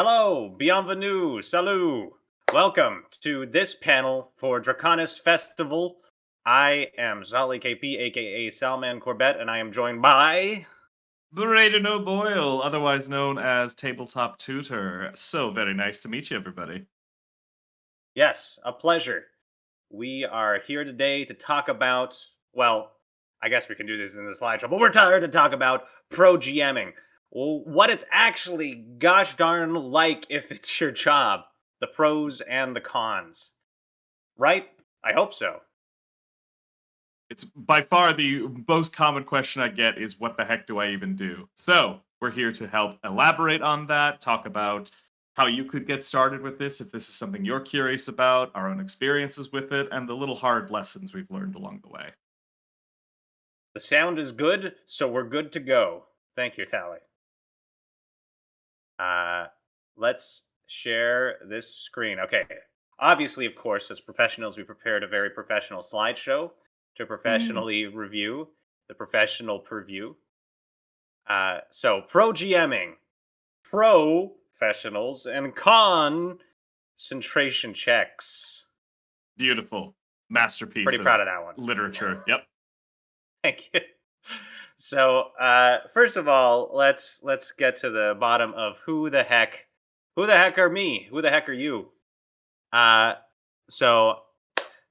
Hello, bienvenue, salut. Welcome to this panel for Draconis Festival. I am Zali KP, aka Salman Corbett, and I am joined by. Brayden O'Boyle, otherwise known as Tabletop Tutor. So very nice to meet you, everybody. Yes, a pleasure. We are here today to talk about, well, I guess we can do this in the slideshow, but we're tired to talk about ProGMing. Well, what it's actually gosh darn like if it's your job, the pros and the cons. Right? I hope so. It's by far the most common question I get is what the heck do I even do? So we're here to help elaborate on that, talk about how you could get started with this if this is something you're curious about, our own experiences with it, and the little hard lessons we've learned along the way. The sound is good, so we're good to go. Thank you, Tally. Uh, let's share this screen. Okay. Obviously, of course, as professionals, we prepared a very professional slideshow to Hmm. professionally review the professional purview. So, pro GMing, professionals, and con centration checks. Beautiful. Masterpiece Pretty proud of of that one. literature. Yep. Thank you. So, first of all, let's get to the bottom of who the heck are me? Who the heck are you? Uh, so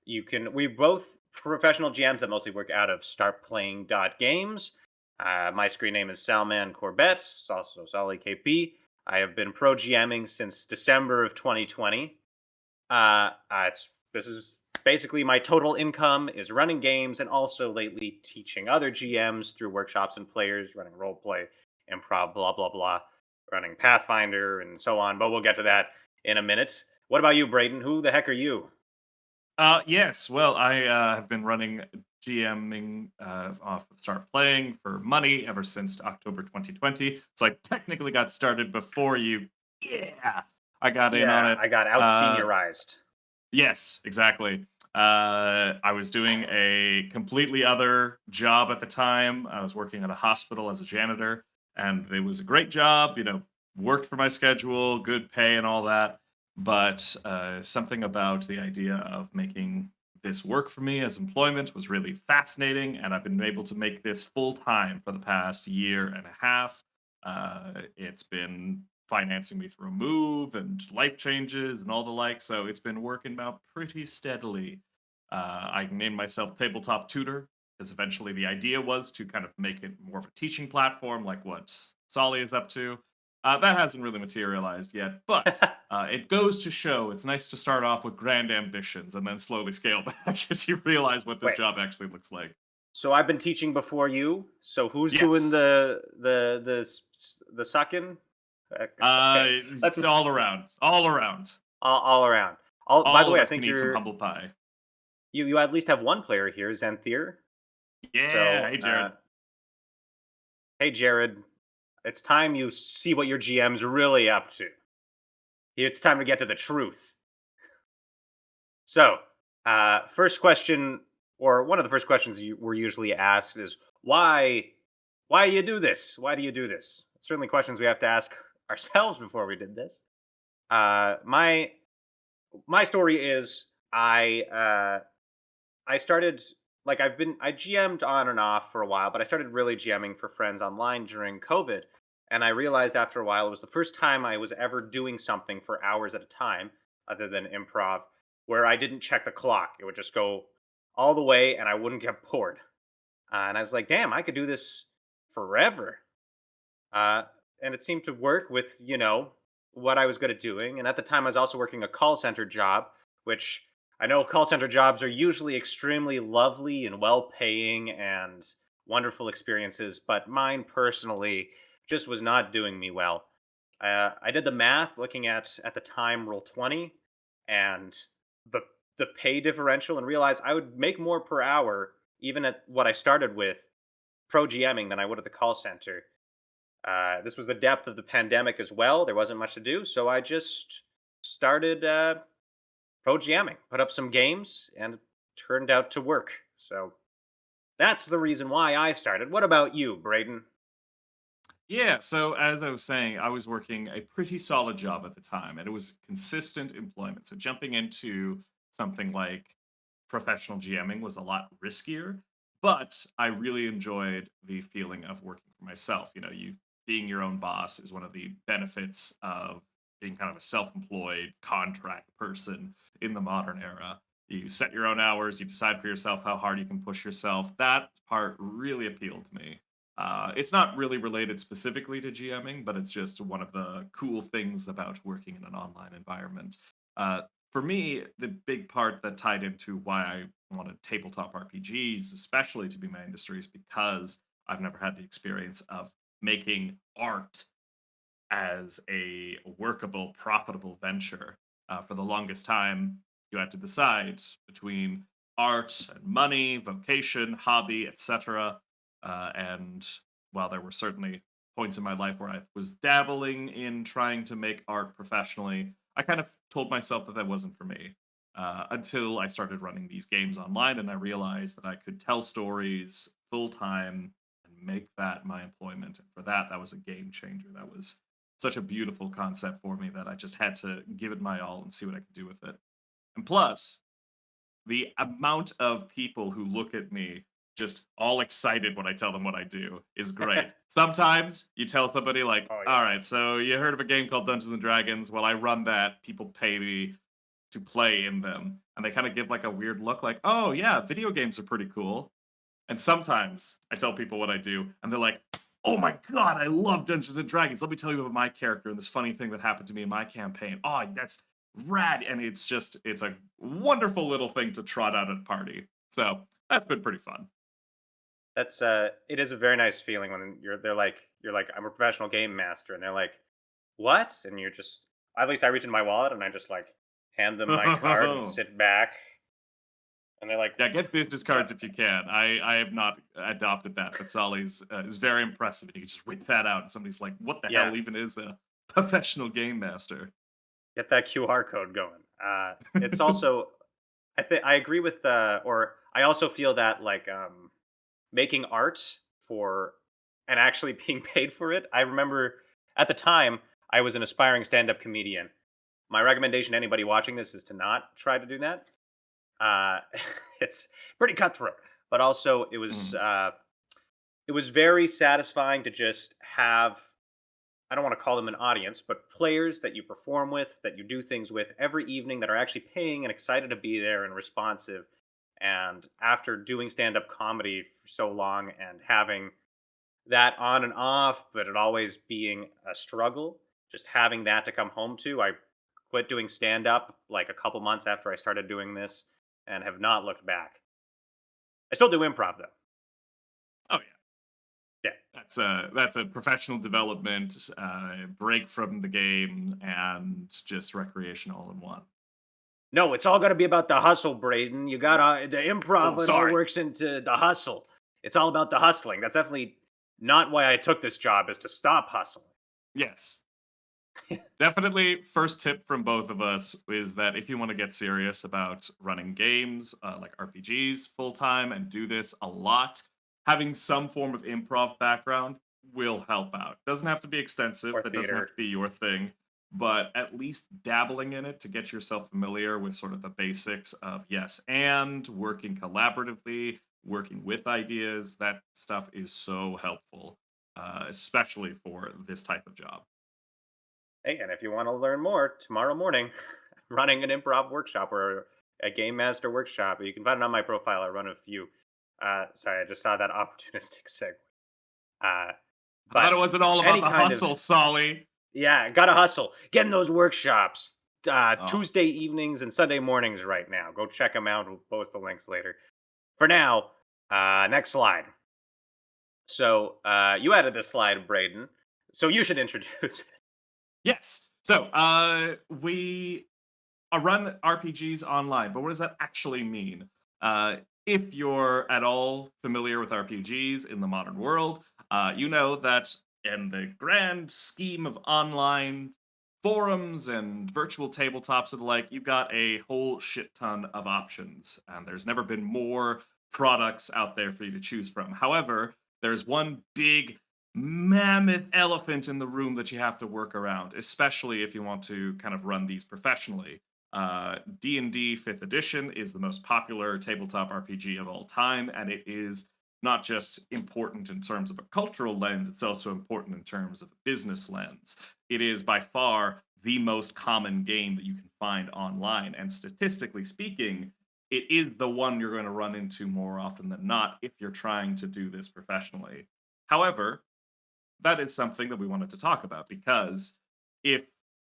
we both professional GMs that mostly work out of startplaying.games. My screen name is Salman Corbett, also Sally KP. I have been pro GMing since December of 2020. This is basically my total income is running games and also lately teaching other GMs through workshops and players, running role play, improv, blah blah blah, running Pathfinder and so on. But we'll get to that in a minute. What about you, Brayden? Who the heck are you? Yes. Well, I have been running GMing off of Start Playing for money ever since October 2020. So I technically got started before you. Yeah, I got in on Yeah, it. I got out Uh, seniorized. yes, exactly. I was doing a completely other job at the time. I was working at a hospital as a janitor, and it was a great job. Worked for my schedule, good pay, and all that. But something about the idea of making this work for me as employment was really fascinating, and I've been able to make this full time for the past year and a half. It's been financing me through a move and life changes and all the like. So it's been working out pretty steadily. I named myself Tabletop Tutor because eventually the idea was to kind of make it more of a teaching platform like what Solly is up to. That hasn't really materialized yet, but it goes to show it's nice to start off with grand ambitions and then slowly scale back as you realize what this Wait, job actually looks like. so I've been teaching before you. So who's doing Yes, the sucking? Okay, let's it's all around, all around. all around. All by All the of way, I us think can eat some humble pie. you at least have one player here, Xanthier. Yeah, So, hey Jared. hey Jared, it's time you see what your GM's really up to. It's time to get to the truth. So, first question, or one of the first questions we're usually asked is why you do this? Why do you do this? Certainly, questions we have to ask ourselves before we did this. My story is I started I GM'd on and off for a while, but I started really GMing for friends online during COVID. And I realized after a while it was the first time I was ever doing something for hours at a time, other than improv, where I didn't check the clock. It would just go all the way and I wouldn't get bored. And I was like, damn, I could do this forever. Uh, and it seemed to work with, what I was good at doing. And at the time, I was also working a call center job, which I know call center jobs are usually extremely lovely and well paying and wonderful experiences, but mine personally just was not doing me well. I did the math looking at the time roll 20 and the the pay differential and realized I would make more per hour even at what I started with pro GMing than I would at the call center. This was the depth of the pandemic as well. There wasn't much to do, so I just started pro GMing, put up some games, and it turned out to work. So that's the reason why I started. What about you, Brayden? Yeah, so as I was saying, I was working a pretty solid job at the time, and it was consistent employment. So jumping into something like professional GMing was a lot riskier, but I really enjoyed the feeling of working for myself. You know, you being your own boss is one of the benefits of being kind of a self-employed contract person in the modern era. You set your own hours, you decide for yourself how hard you can push yourself. That part really appealed to me. It's not really related specifically to GMing, but it's just one of the cool things about working in an online environment. Uh, for me, the big part that tied into why I wanted tabletop RPGs, especially to be my industry, is because I've never had the experience of making art as a workable, profitable venture. For the longest time, you had to decide between art and money, vocation, hobby, etc. And while there were certainly points in my life where I was dabbling in trying to make art professionally, I kind of told myself that that wasn't for me. Until I started running these games online and I realized that I could tell stories full time and make that my employment. And for that, that was a game changer. That was such a beautiful concept for me that I just had to give it my all and see what I could do with it. And plus, the amount of people who look at me just all excited when I tell them what I do is great. Sometimes you tell somebody like, Oh "All yeah. right, so you heard of a game called Dungeons and Dragons? Well, I run that. People pay me to play in them." And they kind of give like a weird look like, "Oh, yeah, video games are pretty cool." And sometimes I tell people what I do, and they're like, "Oh my god, I love Dungeons and Dragons. Let me tell you about my character and this funny thing that happened to me in my campaign. Oh, that's rad!" And it's a wonderful little thing to trot out at a party. So that's been pretty fun. That's it is a very nice feeling when you're like, "I'm a professional game master," and they're like, "What?" And you're just at least I reach in my wallet and I just like hand them my card and sit back, and they're like, Yeah, get business "What?" cards if you can. I have not adopted that, but Solly's is very impressive. And you can just whip that out, and somebody's like, "What the Yeah, hell even is a professional game master?" get that QR code going. It's also I agree with or I also feel that like making art for and actually being paid for it. I remember at the time I was an aspiring stand-up comedian. My recommendation to anybody watching this is to not try to do that. Uh, it's pretty cutthroat, but also Mhm. it was very satisfying to just have I don't want to call them an audience, but players that you perform with, that you do things with every evening that are actually paying and excited to be there and responsive. And after doing stand up comedy for so long and having that on and off, but it always being a struggle, just having that to come home to, I quit doing stand up like a couple months after I started doing this and have not looked back. I still do improv though. Oh yeah. Yeah. That's a professional development, break from the game, and just recreation all in one. No, it's all got to be about the hustle, Braden. You gotta the Oh, improv. It all sorry. works into the hustle. It's all about the hustling. That's definitely not why I took this job. Is to stop hustling. Yes, definitely. First tip from both of us is that if you want to get serious about running games like RPGs full time and do this a lot, having some form of improv background will help out. Doesn't have to be extensive. Or That doesn't have theater. to be your thing, but at least dabbling in it to get yourself familiar with sort of the basics of yes and working collaboratively, working with ideas. That stuff is so helpful, especially for this type of job. Hey, and if you want to learn more, tomorrow morning, I'm running an improv workshop or a game master workshop. You can find it on my profile. I run a few. Sorry, I just saw that opportunistic segue. Uh, I thought but it wasn't all about any the kind of hustle, Solly. yeah, gotta hustle. Getting those workshops Oh, Tuesday evenings and Sunday mornings right now. Go check them out. We'll post the links later. For now, next slide. So you added this slide, Braden. So you should introduce it. yes. So, we run RPGs online, but what does that actually mean? If you're at all familiar with RPGs in the modern world, you know that in the grand scheme of online forums and virtual tabletops and the like, you've got a whole shit ton of options, and there's never been more products out there for you to choose from. However, there's one big mammoth elephant in the room that you have to work around, especially if you want to kind of run these professionally. D&D 5th edition is the most popular tabletop RPG of all time, and it is not just important in terms of a cultural lens, it's also important in terms of a business lens. It is by far the most common game that you can find online, and statistically speaking, it is the one you're going to run into more often than not if you're trying to do this professionally. However, that is something that we wanted to talk about because if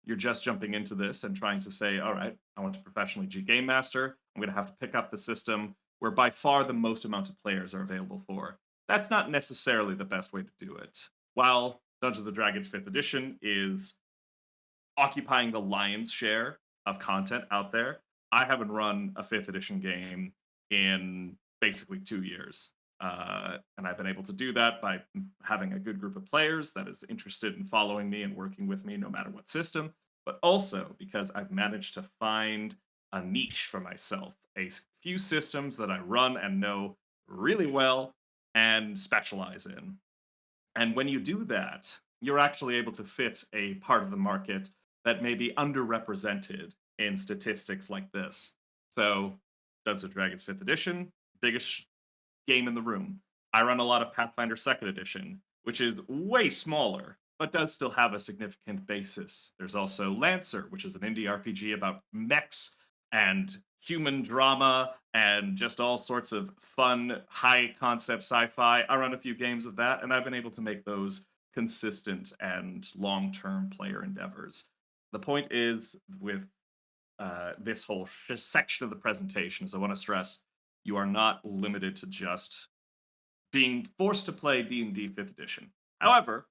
you're just jumping into this and trying to say, all right, I want to professionally Game Master, I'm going to have to pick up the system where by far the most amount of players are available for. That's not necessarily the best way to do it. While Dungeons and Dragons 5th edition is occupying the lion's share of content out there, I haven't run a 5th edition game in basically 2 years. And I've been able to do that by having a good group of players that is interested in following me and working with me no matter what system, but also because I've managed to find a niche for myself, few systems that I run and know really well and specialize in. And when you do that, you're actually able to fit a part of the market that may be underrepresented in statistics like this. So, Dungeons and Dragons 5th edition, biggest game in the room. I run a lot of Pathfinder 2nd edition, which is way smaller, but does still have a significant basis. There's also Lancer, which is an indie RPG about mechs and human drama and just all sorts of fun, high concept sci fi. I run a few games of that, and I've been able to make those consistent and long term player endeavors. The point is, with this whole section of the presentation, is I want to stress you are not limited to just being forced to play D&D 5th edition. However,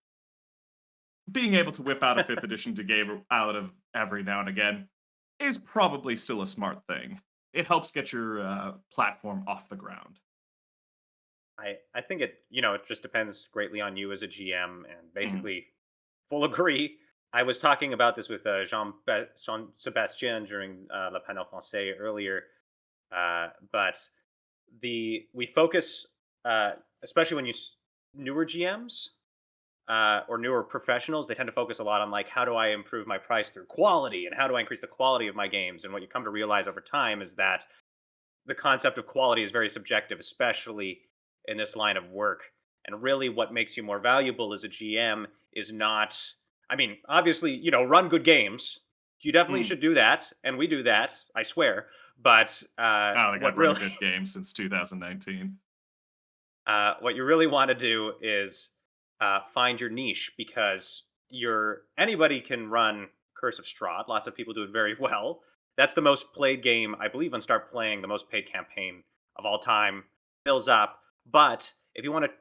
being able to whip out a 5th edition to game out of every now and again is probably still a smart thing. It helps get your platform off the ground. I think it just depends greatly on you as a GM, and Mhm. basically full agree. I was talking about this with Jean Sebastien during Le Panel Francais earlier, but we focus, especially when newer GMs or newer professionals, they tend to focus a lot on like how do I improve my price through quality and how do I increase the quality of my games. And what you come to realize over time is that the concept of quality is very subjective, especially in this line of work. And really, what makes you more valuable as a GM is not, I mean, obviously, run good games. You definitely Mm. should do that. And we do that, I swear. But I don't think I've run a good game since 2019. what you really want to do is find your niche because anybody can run Curse of Strahd. Lots of people do it very well. That's the most played game, I believe, on Start Playing, the most paid campaign of all time. Fills up. But if you want to,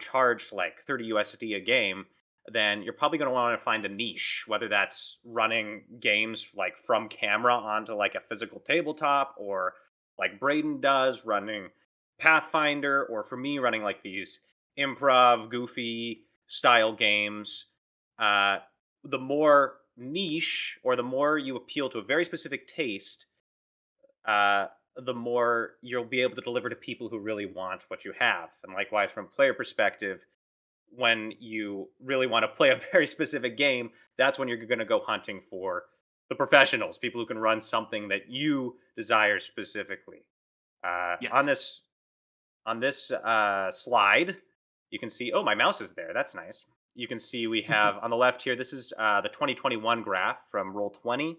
charge like 30 USD a game, then you're probably going to want to find a niche, whether that's running games like from camera onto like a physical tabletop, or like Brayden does, running Pathfinder, or for me, running like these improv, goofy style games. Uh, the more niche or the more you appeal to a very specific taste, uh, the more you'll be able to deliver to people who really want what you have. And likewise, from a player perspective, when you really want to play a very specific game, that's when you're going to go hunting for the professionals, people who can run something that you desire specifically. Uh, on Yes. this on this slide, you can see, oh, my mouse is there. That's nice. You can see we have on the left here, this is the 2021 graph from Roll20.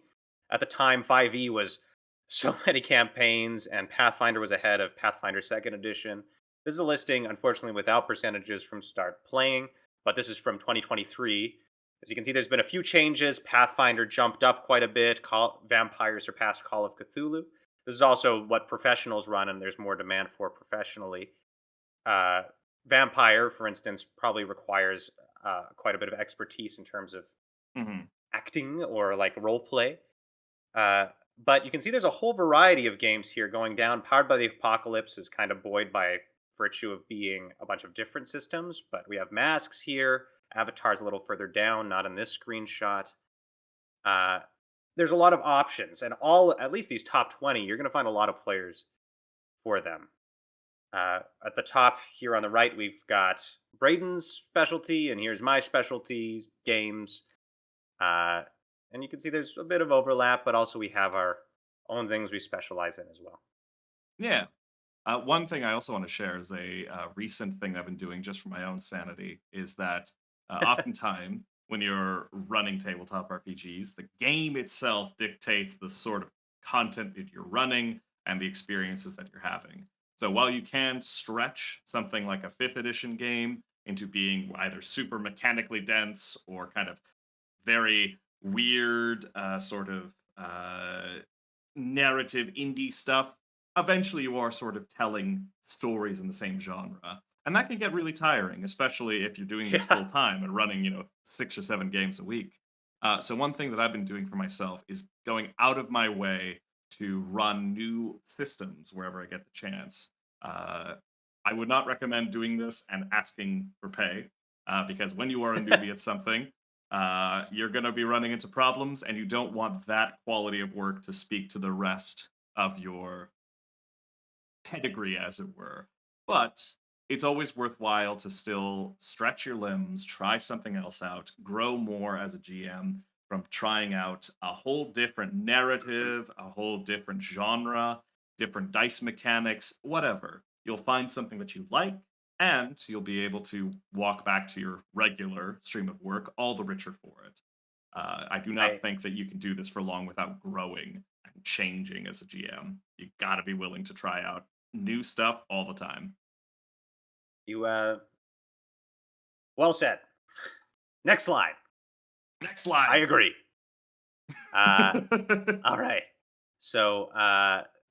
At the time, 5e was so many campaigns, and Pathfinder was ahead of Pathfinder 2nd Edition. This is a listing, unfortunately, without percentages from Start Playing, but this is from 2023. As you can see, there's been a few changes. Pathfinder jumped up quite a bit. Vampire surpassed Call of Cthulhu. This is also what professionals run, and there's more demand for professionally. Uh, Vampire, for instance, probably requires quite a bit of expertise in terms of Mhm. acting or like role play. Uh, but you can see there's a whole variety of games here going down. Powered by the Apocalypse is kind of buoyed by virtue of being a bunch of different systems, but we have Masks here. Avatar's a little further down, not in this screenshot. Uh, there's a lot of options, and at least these top 20, you're going to find a lot of players for them. At the top here on the right, we've got Brayden's specialty, and here's my specialty games. Uh, and you can see there's a bit of overlap, but also we have our own things we specialize in as well. Yeah. One thing I also want to share is a recent thing I've been doing just for my own sanity is that oftentimes when you're running tabletop RPGs, the game itself dictates the sort of content that you're running and the experiences that you're having. So while you can stretch something like a fifth edition game into being either super mechanically dense or kind of very weird, sort of narrative indie stuff. Eventually, you are sort of telling stories in the same genre. And that can get really tiring, especially if you're doing this Yeah. full time and running, 6 or 7 games a week. So, one thing that I've been doing for myself is going out of my way to run new systems wherever I get the chance. Uh, I would not recommend doing this and asking for pay because when you are a newbie at something, you're going to be running into problems, and you don't want that quality of work to speak to the rest of your pedigree, as it were. But it's always worthwhile to still stretch your limbs, try something else out, grow more as a GM from trying out a whole different narrative, a whole different genre, different dice mechanics, whatever. You'll find something that you like, and you'll be able to walk back to your regular stream of work all the richer for it. I do not I think that you can do this for long without growing and changing as a GM. You got to be willing to try out new stuff all the time. you well said. Next slide. Next I slide. agree. Uh, all right. So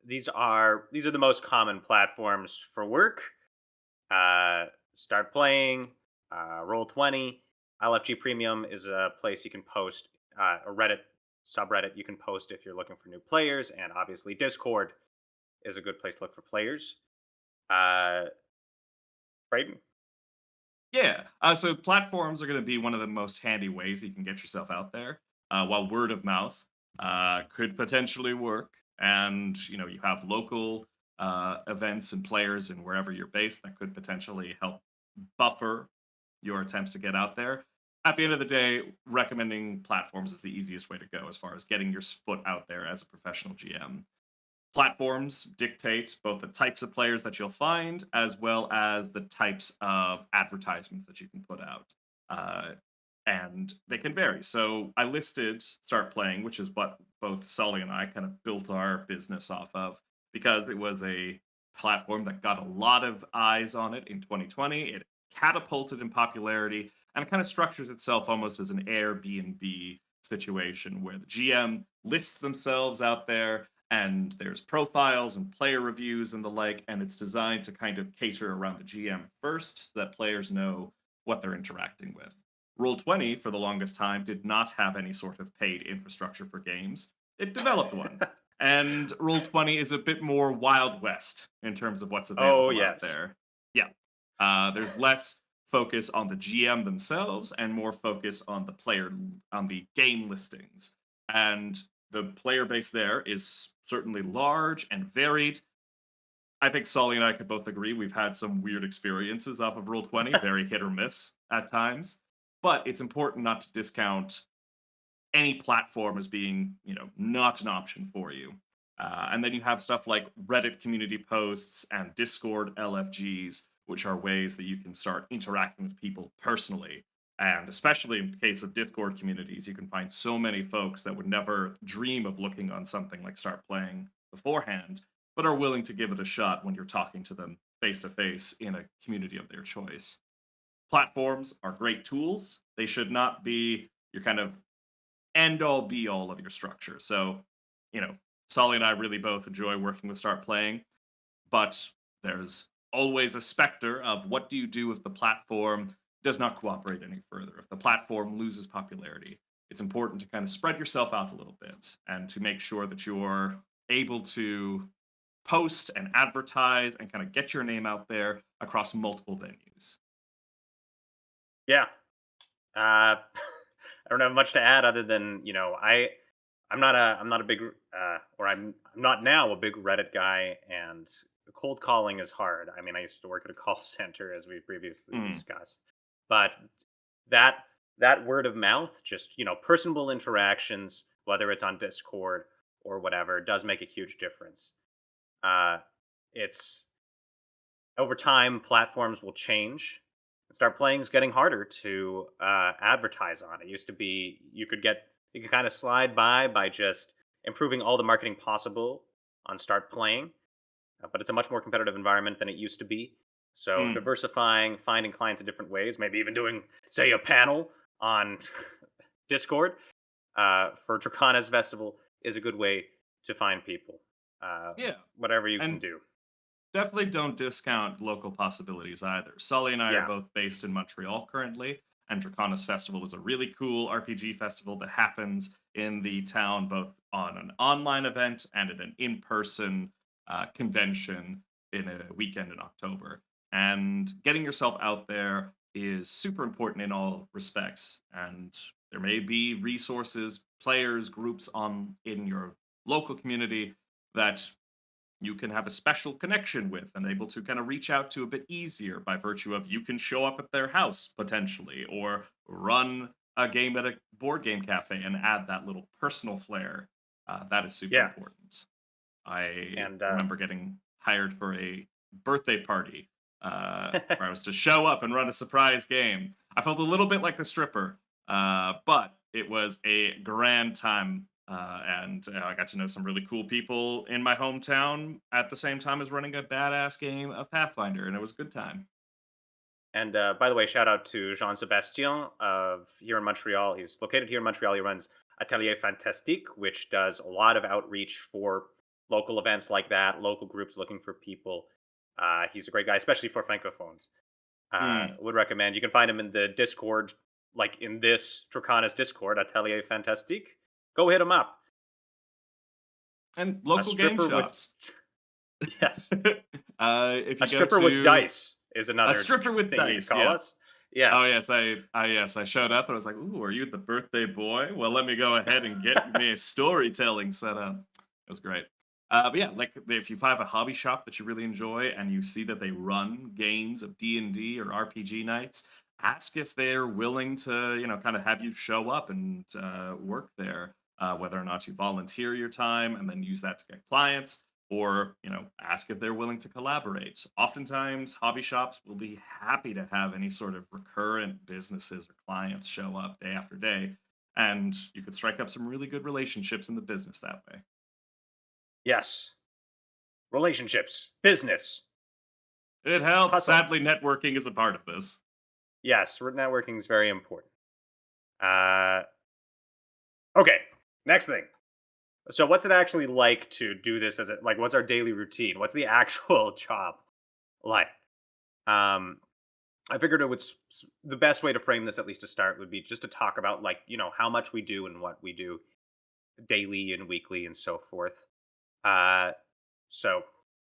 these are the most common platforms for work. Uh, Start playing. Roll 20. LFG Premium is a place you can post a Reddit subreddit you can post if you're looking for new players, and obviously Discord is a good place to look for players. Uh, Brayden. Yeah. So platforms are going to be one of the most handy ways you can get yourself out there. While word of mouth could potentially work, and you have local events and players and wherever you're based that could potentially help buffer your attempts to get out there. At the end of the day, recommending platforms is the easiest way to go as far as getting your foot out there as a professional GM. Platforms dictate both the types of players that you'll find as well as the types of advertisements that you can put out. Uh, and they can vary. So I listed Start Playing, which is what both Sully and I kind of built our business off of because it was a platform that got a lot of eyes on it in 2020. It catapulted in popularity and it kind of structures itself almost as an Airbnb situation where the GM lists themselves out there and there's profiles and player reviews and the like, and it's designed to kind of cater around the GM first so that players know what they're interacting with. Roll 20 for the longest time did not have any sort of paid infrastructure for games. It developed one. And Roll 20 is a bit more Wild West in terms of what's Oh available out yes. there. Yeah. There's less focus on the GM themselves and more focus on the player, on the game listings. And the player base there is certainly large and varied. I think Solly and I could both agree we've had some weird experiences off of Roll 20, very hit or miss at times. But it's important not to discount any platform as being, not an option for you. And then you have stuff like Reddit community posts and Discord LFGs, which are ways that you can start interacting with people personally. And especially in case of Discord communities, you can find so many folks that would never dream of looking on something like Start Playing beforehand, but are willing to give it a shot when you're talking to them face to face in a community of their choice. Platforms are great tools. They should not be your kind of end all be all of your structure. So, you know, Solly and I really both enjoy working with Start Playing, but there's always a specter of what do you do if the platform does not cooperate any further, if the platform loses popularity. It's important to kind of spread yourself out a little bit and to make sure that you're able to post and advertise and kind of get your name out there across multiple venues. Yeah. I don't have much to add other than I'm not a big or I'm not now a big Reddit guy, and cold calling is hard. I mean, I used to work at a call center as we previously Mm. discussed, but that that word of mouth, just personable interactions, whether it's on Discord or whatever, does make a huge difference. Uh, it's over time, platforms will change. Start playing is getting harder to advertise on. It used to be you could kind of slide by just improving all the marketing possible on start playing, but it's a much more competitive environment than it used to be. So Mm. diversifying, finding clients in different ways, maybe even doing, say, a panel on Discord for Draconis Festival is a good way to find people. Uh, Yeah. Whatever you can And do. definitely don't discount local possibilities either. Sully and I are Yeah, both based in Montreal currently, and Draconis Festival is a really cool RPG festival that happens in the town both on an online event and at an in person convention in a weekend in October. And getting yourself out there is super important in all respects. And there may be resources, players, groups on in your local community that you can have a special connection with and able to kind of reach out to a bit easier by virtue of you can show up at their house potentially or run a game at a board game cafe and add that little personal flair. That is super yeah, important. I and remember getting hired for a birthday party where I was to show up and run a surprise game. I felt a little bit like the stripper, but it was a grand time. And I got to know some really cool people in my hometown at the same time as running a badass game of Pathfinder, and it was a good time. And by the way, shout out to Jean Sebastien of here in Montreal. He's located here in Montreal. He runs Atelier Fantastique, which does a lot of outreach for local events like that, local groups looking for people. He's a great guy, especially for francophones. Mm. Would recommend. You can find him in the Discord, like in this Draconis Discord, Atelier Fantastique. Go hit him up. And A local game stripper with shops. yes, If a you go stripper with to dice is a another stripper with thing you could dice, call yeah. us. Oh Yes. yes, I showed up and I was like, "Ooh, are you the birthday boy? Well, let me go ahead and get me a storytelling set up." It was great. But yeah, like if you have a hobby shop that you really enjoy and you see that they run games of D&D or RPG nights, ask if they're willing to, kind of have you show up and work there. Whether or not you volunteer your time and then use that to get clients, or ask if they're willing to collaborate. Oftentimes hobby shops will be happy to have any sort of recurrent businesses or clients show up day after day, and you could strike up some really good relationships in the business that way. Yes. Relationships, business, It helps. hustle. Sadly, networking is a part of this. Yes, networking is very important. Uh, okay, next thing. So, what's it actually like to do this as a like? What's our daily routine? What's the actual job like? Um, I figured it would the best way to frame this, at least to start, would be just to talk about like how much we do and what we do daily and weekly and so forth. Uh, so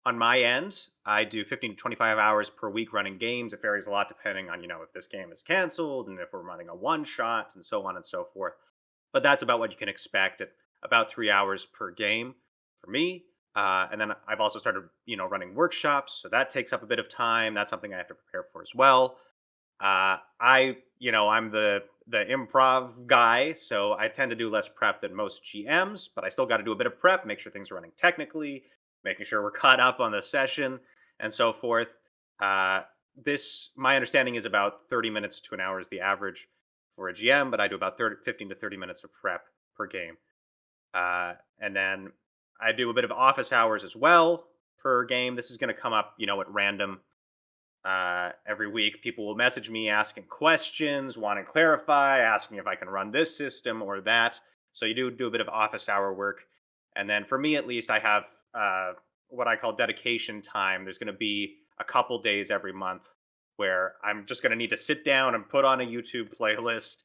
on my end, I do 15 to 25 hours per week running games. It varies a lot depending on, if this game is canceled and if we're running a one shot and so on and so forth. But that's about what you can expect at about 3 hours per game for me. And then I've also started, running workshops. So that takes up a bit of time. That's something I have to prepare for as well. I'm the improv guy, so I tend to do less prep than most GMs, but I still got to do a bit of prep, make sure things are running technically, making sure we're caught up on the session, and so forth. Uh, my understanding is about 30 minutes to an hour is the average for a GM, but I do about 15 to 30 minutes of prep per game. And then I do a bit of office hours as well per game. This is going to come up, at random every week. People will message me asking questions, wanting to clarify, asking if I can run this system or that. So you do a bit of office hour work, and then for me at least, I have what I call dedication time. There's going to be a couple days every month where I'm just going to need to sit down and put on a YouTube playlist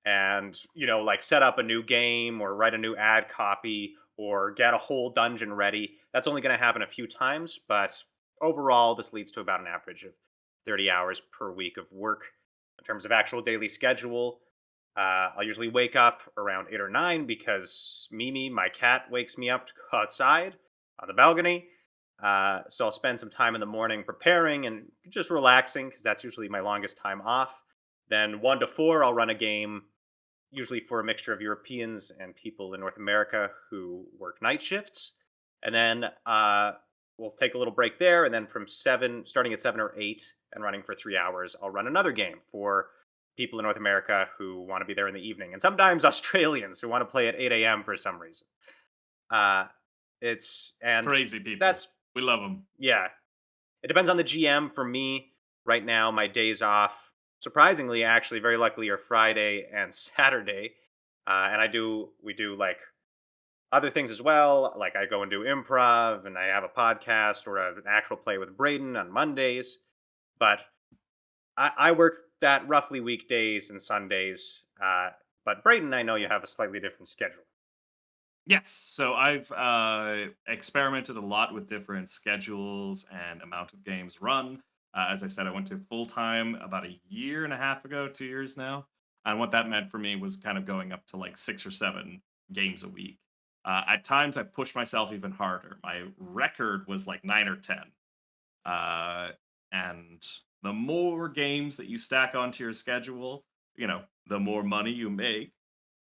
and like set up a new game or write a new ad copy or get a whole dungeon ready. That's only going to happen a few times, but overall this leads to about an average of 30 hours per week of work in terms of actual daily schedule. I'll usually wake up around 8 or 9 because Mimi, my cat, wakes me up to go outside on the balcony. So I'll spend some time in the morning preparing and just relaxing because that's usually my longest time off. Then 1 to 4, I'll run a game, usually for a mixture of Europeans and people in North America who work night shifts. And then we'll take a little break there. And then from 7, starting at 7 or 8 and running for 3 hours, I'll run another game for people in North America who want to be there in the evening. And sometimes Australians who want to play at 8 a.m. for some reason. Uh, and Crazy people. that's, We love them. yeah, it depends on the GM. For me, right now, my days off, surprisingly, actually, very luckily, are Friday and Saturday. And we do like other things as well. Like I go and do improv, and I have a podcast or an actual play with Brayden on Mondays. But I work that roughly weekdays and Sundays. But Brayden, I know you have a slightly different schedule. Yes. So I've experimented a lot with different schedules and amount of games run. As I said, I went to full time about a year and a half ago, 2 years now. And what that meant for me was kind of going up to like 6 or 7 games a week. At times, I pushed myself even harder. My record was like 9 or 10. Uh, and the more games that you stack onto your schedule, the more money you make.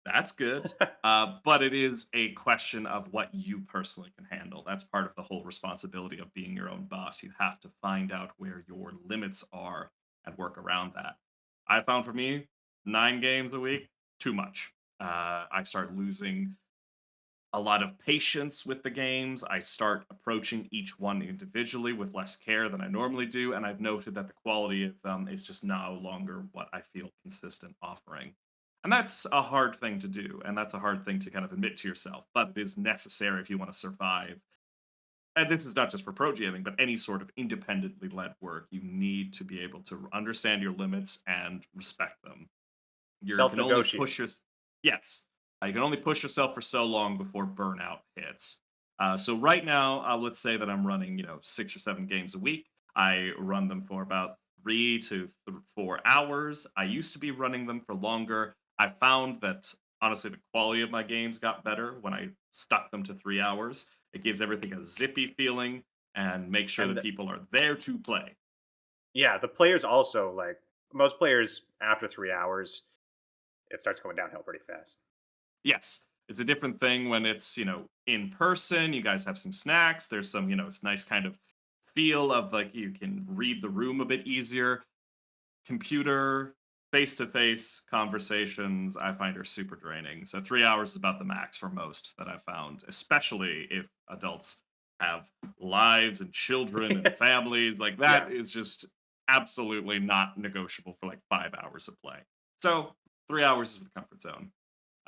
That's good. But it is a question of what you personally can handle. That's part of the whole responsibility of being your own boss. You have to find out where your limits are and work around that. I found for me, 9 games a week, too much. I start losing a lot of patience with the games. I start approaching each one individually with less care than I normally do. And I've noted that the quality of them is just no longer what I feel consistent offering. And that's a hard thing to do. And that's a hard thing to kind of admit to yourself. But it is necessary if you want to survive. And this is not just for pro jamming, but any sort of independently led work. You need to be able to understand your limits and respect them. You Self can only negotiate. push your yes, you can only push yourself for so long before burnout hits. So right now, let's say that I'm running, 6 or 7 games a week. I run them for about 3 to 4 hours. I used to be running them for longer. I found that honestly, the quality of my games got better when I stuck them to 3 hours. It gives everything a zippy feeling and make sure that And people are there to play. yeah, the players also like most players after 3 hours, it starts going downhill pretty fast. Yes. It's a different thing when it's, in person. You guys have some snacks. There's some, it's nice kind of feel of like you can read the room a bit easier. Computer, face to face conversations, I find are super draining. So 3 hours is about the max for most that I've found, especially if adults have lives and children and families. Like Yeah. that is just absolutely not negotiable for like 5 hours of play. So 3 hours is the comfort zone.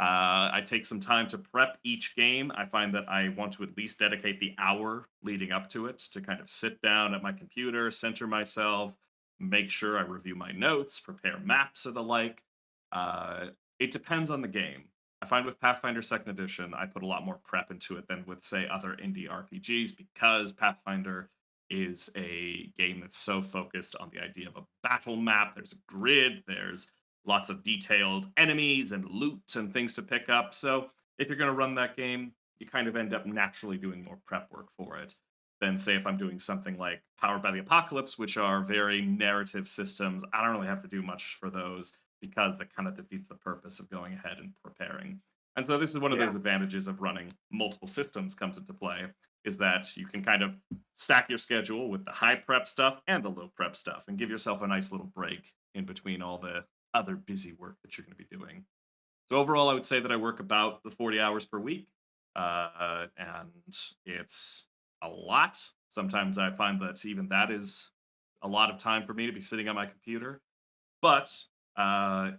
I take some time to prep each game. I find that I want to at least dedicate the hour leading up to it to kind of sit down at my computer, center myself, make sure I review my notes, prepare maps or the like. Uh, it depends on the game. I find with Pathfinder Second Edition, I put a lot more prep into it than with, say, other indie RPGs because Pathfinder is a game that's so focused on the idea of a battle map. There's a grid, there's lots of detailed enemies and loot and things to pick up. So if you're going to run that game, you kind of end up naturally doing more prep work for it than say if I'm doing something like Powered by the Apocalypse, which are very narrative systems. I don't really have to do much for those because that kind of defeats the purpose of going ahead and preparing. And so this is one of Yeah. those advantages of running multiple systems comes into play is that you can kind of stack your schedule with the high prep stuff and the low prep stuff and give yourself a nice little break in between all the other busy work that you're going to be doing. So overall, I would say that I work about the 40 hours per week, and it's a lot. Sometimes I find that even that is a lot of time for me to be sitting on my computer. But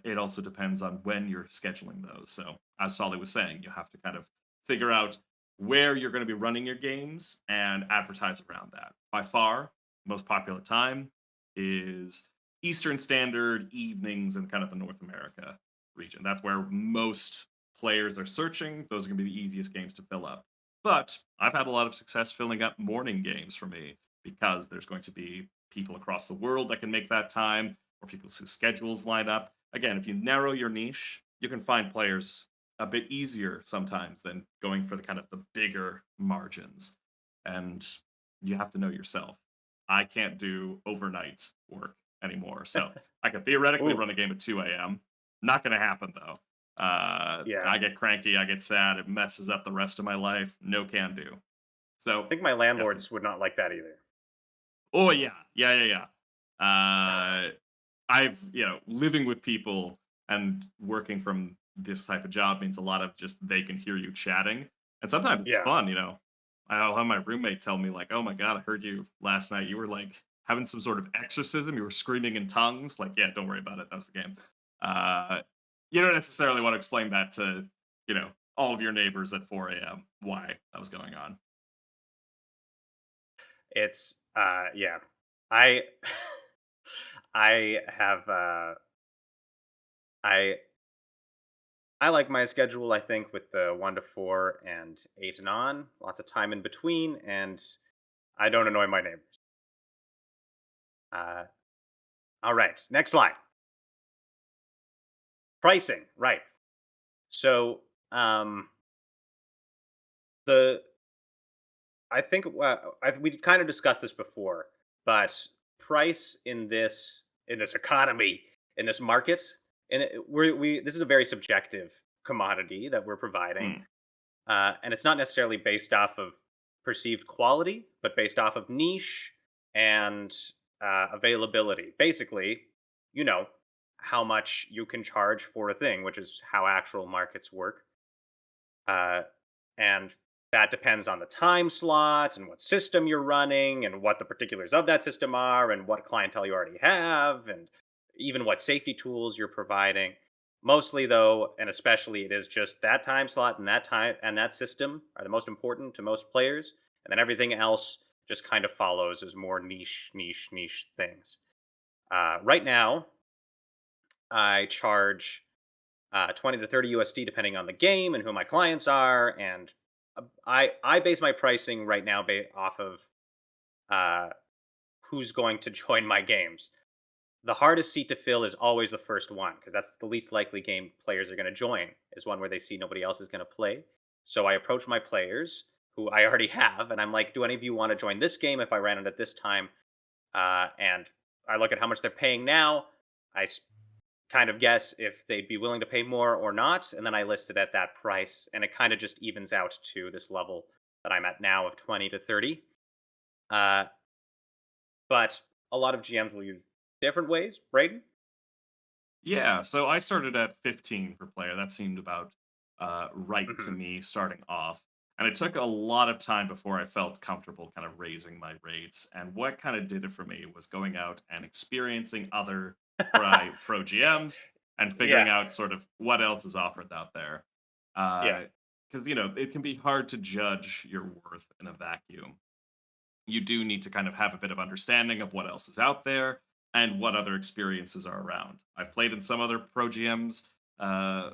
it also depends on when you're scheduling those. So as Solly was saying, you have to kind of figure out where you're going to be running your games and advertise around that. By far, most popular time is Eastern Standard evenings in kind of the North America region. That's where most players are searching. Those are going to be the easiest games to fill up. But I've had a lot of success filling up morning games for me because there's going to be people across the world that can make that time or people whose schedules line up. Again, if you narrow your niche, you can find players a bit easier sometimes than going for the kind of the bigger margins. And you have to know yourself. I can't do overnight work anymore. So I could theoretically Ooh, run a game at 2 a.m. Not going to happen though. yeah. I get cranky, I get sad, it messes up the rest of my life. No can do. I So think my you have to. landlords would not like that either. Oh yeah, yeah, yeah, yeah. I've living with people and working from this type of job means a lot of just they can hear you chatting, and sometimes it's Yeah. fun. I'll have my roommate tell me like, "Oh my god, I heard you last night. You were like having some sort of exorcism. You were screaming in tongues." Like, yeah, don't worry about it. That was the game. Uh, you don't necessarily want to explain that to all of your neighbors at 4 a.m. why that was going on. It's yeah. I I have I I like my schedule, I think, with the 1 to 4 and 8 and on, lots of time in between, and I don't annoy my neighbors. Uh, all right, next slide. Pricing, right. So, the I think we kind of discussed this before, but price in this economy in this market, and we this is a very subjective commodity that we're providing, Hmm. and it's not necessarily based off of perceived quality, but based off of niche and availability. Basically, you know how much you can charge for a thing, which is how actual markets work. Uh, and that depends on the time slot and what system you're running and what the particulars of that system are and what clientele you already have and even what safety tools you're providing. Mostly though, and especially it is just that time slot and that time and that system are the most important to most players. And then everything else just kind of follows as more niche things. Right now, I charge 20 to 30 USD depending on the game and who my clients are. And I base my pricing right now off of uh, who's going to join my games. The hardest seat to fill is always the first one because that's the least likely game players are going to join, is one where they see nobody else is going to play. So I approach my players who I already have, and I'm like, do any of you want to join this game if I ran it at this time? And I look at how much they're paying now. I kind of guess if they'd be willing to pay more or not, and then I list it at that price, and it kind of just evens out to this level that I'm at now of 20 to 30. Uh, but a lot of GMs will use different ways. Brayden? Yeah, so I started at 15 per player. That seemed about right to Hmm. me starting off. And it took a lot of time before I felt comfortable kind of raising my rates. And what kind of did it for me was going out and experiencing other pro GMs and Yeah, figuring out sort of what else is offered out there. yeah, Because, it can be hard to judge your worth in a vacuum. You do need to kind of have a bit of understanding of what else is out there and what other experiences are around. I've played in some other Pro GMs uh,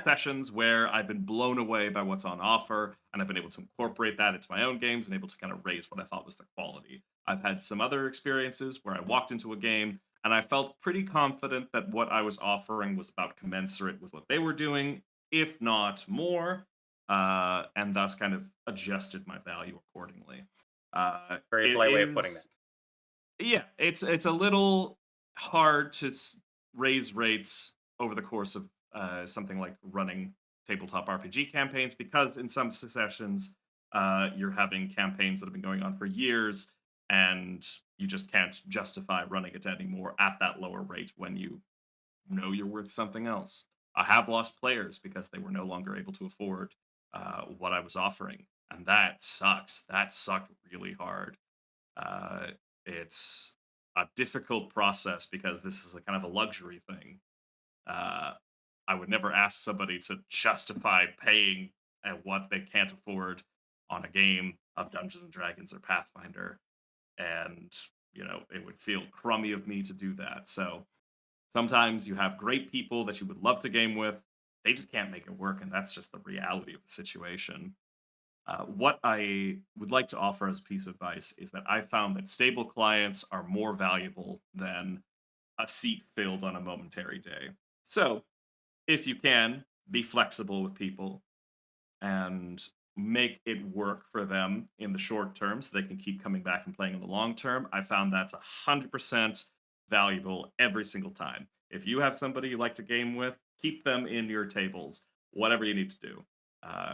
sessions where I've been blown away by what's on offer, and I've been able to incorporate that into my own games and able to kind of raise what I thought was the quality. I've had some other experiences where I walked into a game and I felt pretty confident that what I was offering was about commensurate with what they were doing, if not more, and thus kind of adjusted my value accordingly. very It polite way of putting that. is yeah, it's a little hard to raise rates over the course of something like running tabletop RPG campaigns because in some sessions you're having campaigns that have been going on for years and you just can't justify running it anymore at that lower rate when you know you're worth something else. I have lost players because they were no longer able to afford what I was offering, and that sucks. That sucked really hard. Uh, it's a difficult process because this is a kind of a luxury thing. Uh, I would never ask somebody to justify paying at what they can't afford on a game of Dungeons and Dragons or Pathfinder, and it would feel crummy of me to do that. So sometimes you have great people that you would love to game with, they just can't make it work, and that's just the reality of the situation. What I would like to offer as a piece of advice is that I found that stable clients are more valuable than a seat filled on a momentary day. So, if you can, be flexible with people. And make it work for them in the short term so they can keep coming back and playing in the long term. I found that's 100% valuable every single time. If you have somebody you like to game with, keep them in your tables, whatever you need to do,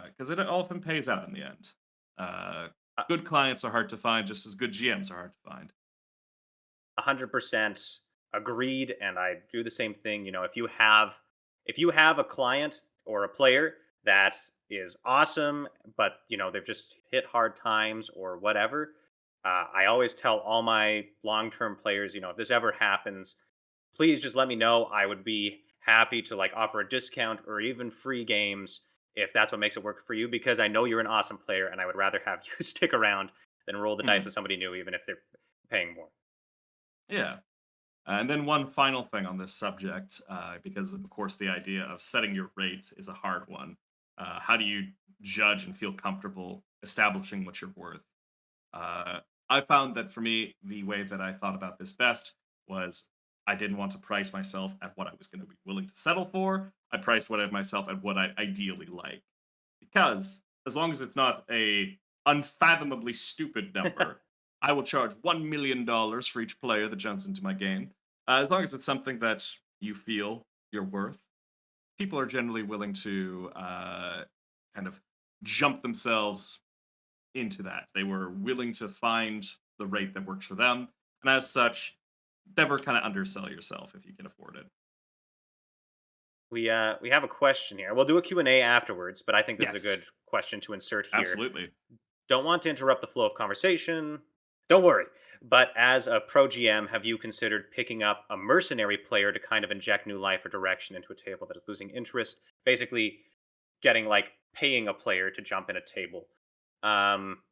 because it often pays out in the end. Uh, Uh, Good clients are hard to find, just as good GMs are hard to find. 100% agreed, and I do the same thing. If you have a client or a player that is awesome, but they've just hit hard times or whatever, I always tell all my long-term players, if this ever happens, please just let me know. I would be happy to like offer a discount or even free games if that's what makes it work for you, because I know you're an awesome player and I would rather have you stick around than roll the dice Mhm. with somebody new, even if they're paying more. Yeah. And then one final thing on this subject, because of course the idea of setting your rate is a hard one. How do you judge and feel comfortable establishing what you're worth? Uh, I found that for me, the way that I thought about this best was I didn't want to price myself at what I was going to be willing to settle for. I priced what myself at what I ideally like, because as long as it's not a unfathomably stupid number, I will charge $1 million for each player that jumps into my game. As long as it's something that you feel you're worth, people are generally willing to kind of jump themselves into that. They were willing to find the rate that works for them, and as such, never kind of undersell yourself if you can afford it. We have a question here. We'll do a Q&A afterwards, but I think this is a Yes, good question to insert here. absolutely. Don't want to interrupt the flow of conversation. Don't worry. But as a pro GM, have you considered picking up a mercenary player to kind of inject new life or direction into a table that is losing interest? Basically, getting like paying a player to jump in a table. Um,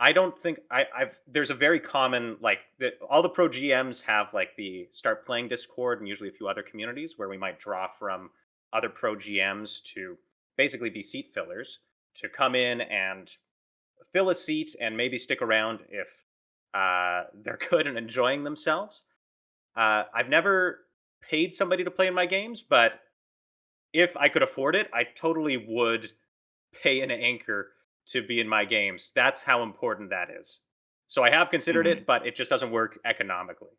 I don't think I've. There's a very common like that. All the pro GMs have like the start playing Discord and usually a few other communities where we might draw from other pro GMs to basically be seat fillers to come in and fill a seat and maybe stick around if they're good and enjoying themselves. I've never paid somebody to play in my games, but if I could afford it, I totally would pay an anchor to be in my games. That's how important that is. So I have considered Mhm. it, but it just doesn't work economically.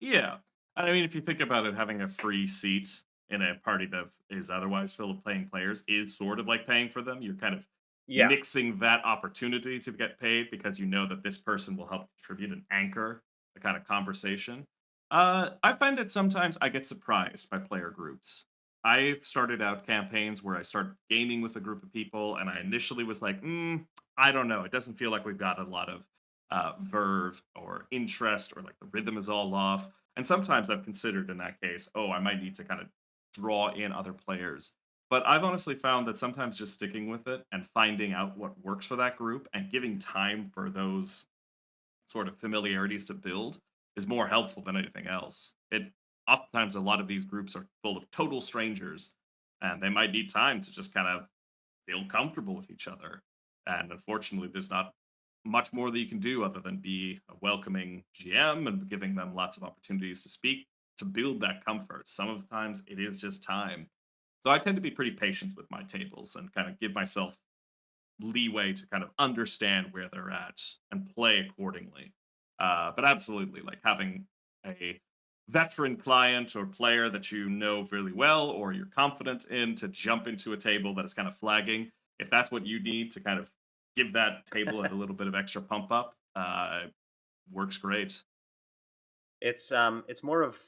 Yeah. I mean, if you think about it, having a free seat in a party that is otherwise filled with playing players is sort of like paying for them. You're kind of Yeah. nixing that opportunity to get paid because you know that this person will help contribute an anchor, the kind of conversation. I find that sometimes I get surprised by player groups. I've started out campaigns where I start gaming with a group of people, and I initially was like, I don't know. It doesn't feel like we've got a lot of verve or interest, or like the rhythm is all off. And sometimes I've considered in that case, oh, I might need to kind of draw in other players. But I've honestly found that sometimes just sticking with it and finding out what works for that group and giving time for those sort of familiarities to build is more helpful than anything else. It oftentimes a lot of these groups are full of total strangers and they might need time to just kind of feel comfortable with each other. And unfortunately, there's not much more that you can do other than be a welcoming GM and giving them lots of opportunities to speak to build that comfort. Some of the times it is just time. So I tend to be pretty patient with my tables and kind of give myself leeway to kind of understand where they're at and play accordingly. But absolutely, like having a veteran client or player that you know really well or you're confident in to jump into a table that is kind of flagging, if that's what you need to kind of give that table a little bit of extra pump up, works great. It's more of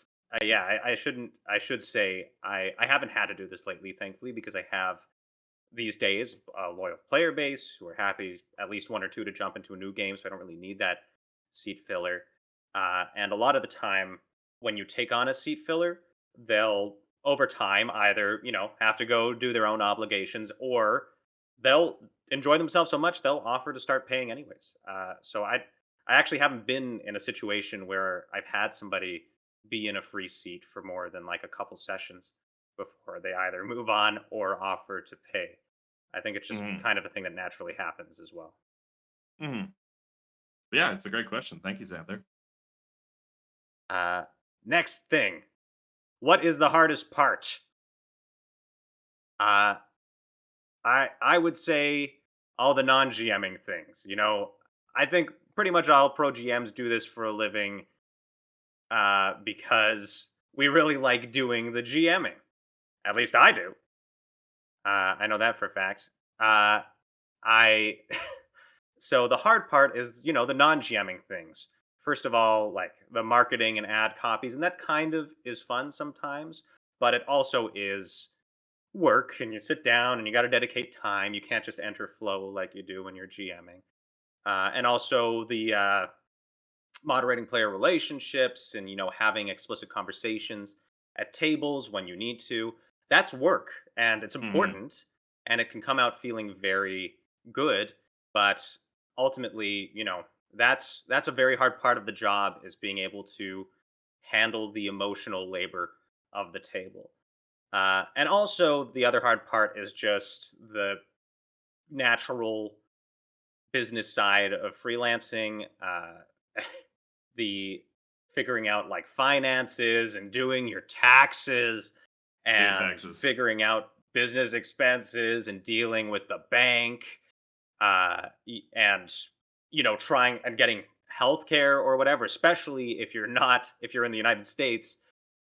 yeah. I shouldn't. I should say I haven't had to do this lately, thankfully, because I have these days a loyal player base who are happy at least one or two to jump into a new game, so I don't really need that seat filler. And a lot of the time, when you take on a seat filler, they'll over time either have to go do their own obligations, or they'll enjoy themselves so much they'll offer to start paying anyways. So I actually haven't been in a situation where I've had somebody be in a free seat for more than like a couple sessions before they either move on or offer to pay. I think it's just Hmm. kind of a thing that naturally happens as well. Hmm. Yeah, it's a great question. Thank you, Xander. Uh, Next thing, what is the hardest part? Uh, I would say all the non-GMing things. I think pretty much all pro GMs do this for a living because we really like doing the GMing. At least I do. I know that for a fact. Uh, I So the hard part is, the non-GMing things. First of all, like the marketing and ad copies, and that kind of is fun sometimes, but it also is work, and you sit down and you got to dedicate time. You can't just enter flow like you do when you're GMing. And also the moderating player relationships and having explicit conversations at tables when you need to. That's work, and it's Hmm. important, and it can come out feeling very good, but ultimately, that's a very hard part of the job, is being able to handle the emotional labor of the table. And also the other hard part is just the natural business side of freelancing, the figuring out like finances and doing your taxes Doing and taxes. figuring out business expenses and dealing with the bank, and trying and getting healthcare or whatever, especially if you're in the United States.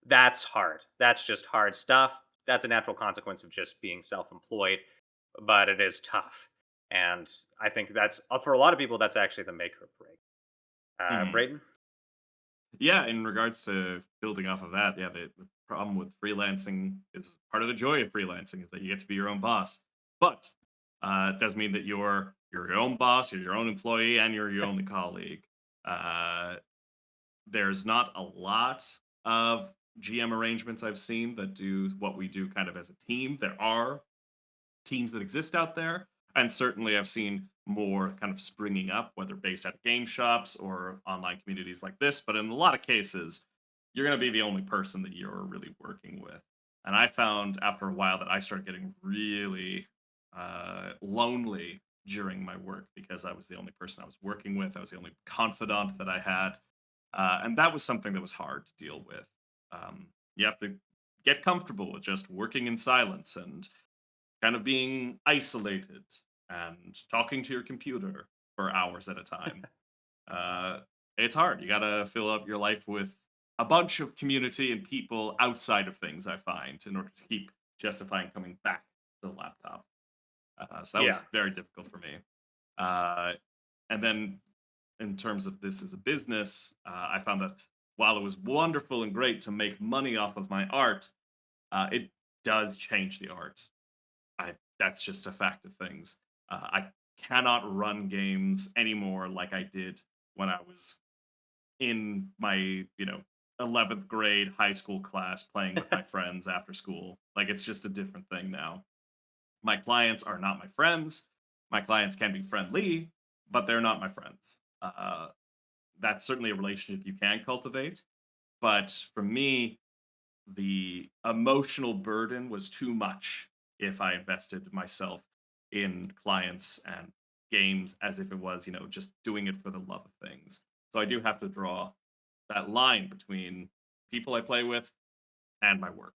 That's hard. That's just hard stuff. That's a natural consequence of just being self-employed, but it is tough. And I think that's for a lot of people, that's actually the make or break. Hmm. Brayden? Yeah, in regards to building off of that, yeah, the problem with freelancing is part of the joy of freelancing is that you get to be your own boss. But it does mean that you're your own boss, you're your own employee, and you're your only colleague. Uh, there's not a lot of GM arrangements I've seen that do what we do kind of as a team. There are teams that exist out there. And certainly I've seen more kind of springing up, whether based at game shops or online communities like this. But in a lot of cases, you're going to be the only person that you're really working with. And I found after a while that I started getting really lonely during my work because I was the only person I was working with. I was the only confidant that I had. And that was something that was hard to deal with. You have to get comfortable with just working in silence and kind of being isolated and talking to your computer for hours at a time. Uh, it's hard. You got to fill up your life with a bunch of community and people outside of things, I find, in order to keep justifying coming back to the laptop. So that Yeah. was very difficult for me. Uh, and then, in terms of this as a business, I found that while it was wonderful and great to make money off of my art, it does change the art. That's just a fact of things. I cannot run games anymore like I did when I was in my 11th grade high school class playing with my friends after school. Like it's just a different thing now. My clients are not my friends. My clients can be friendly, but they're not my friends. That's certainly a relationship you can cultivate. But for me, the emotional burden was too much if I invested myself in clients and games as if it was, just doing it for the love of things. So I do have to draw that line between people I play with and my work.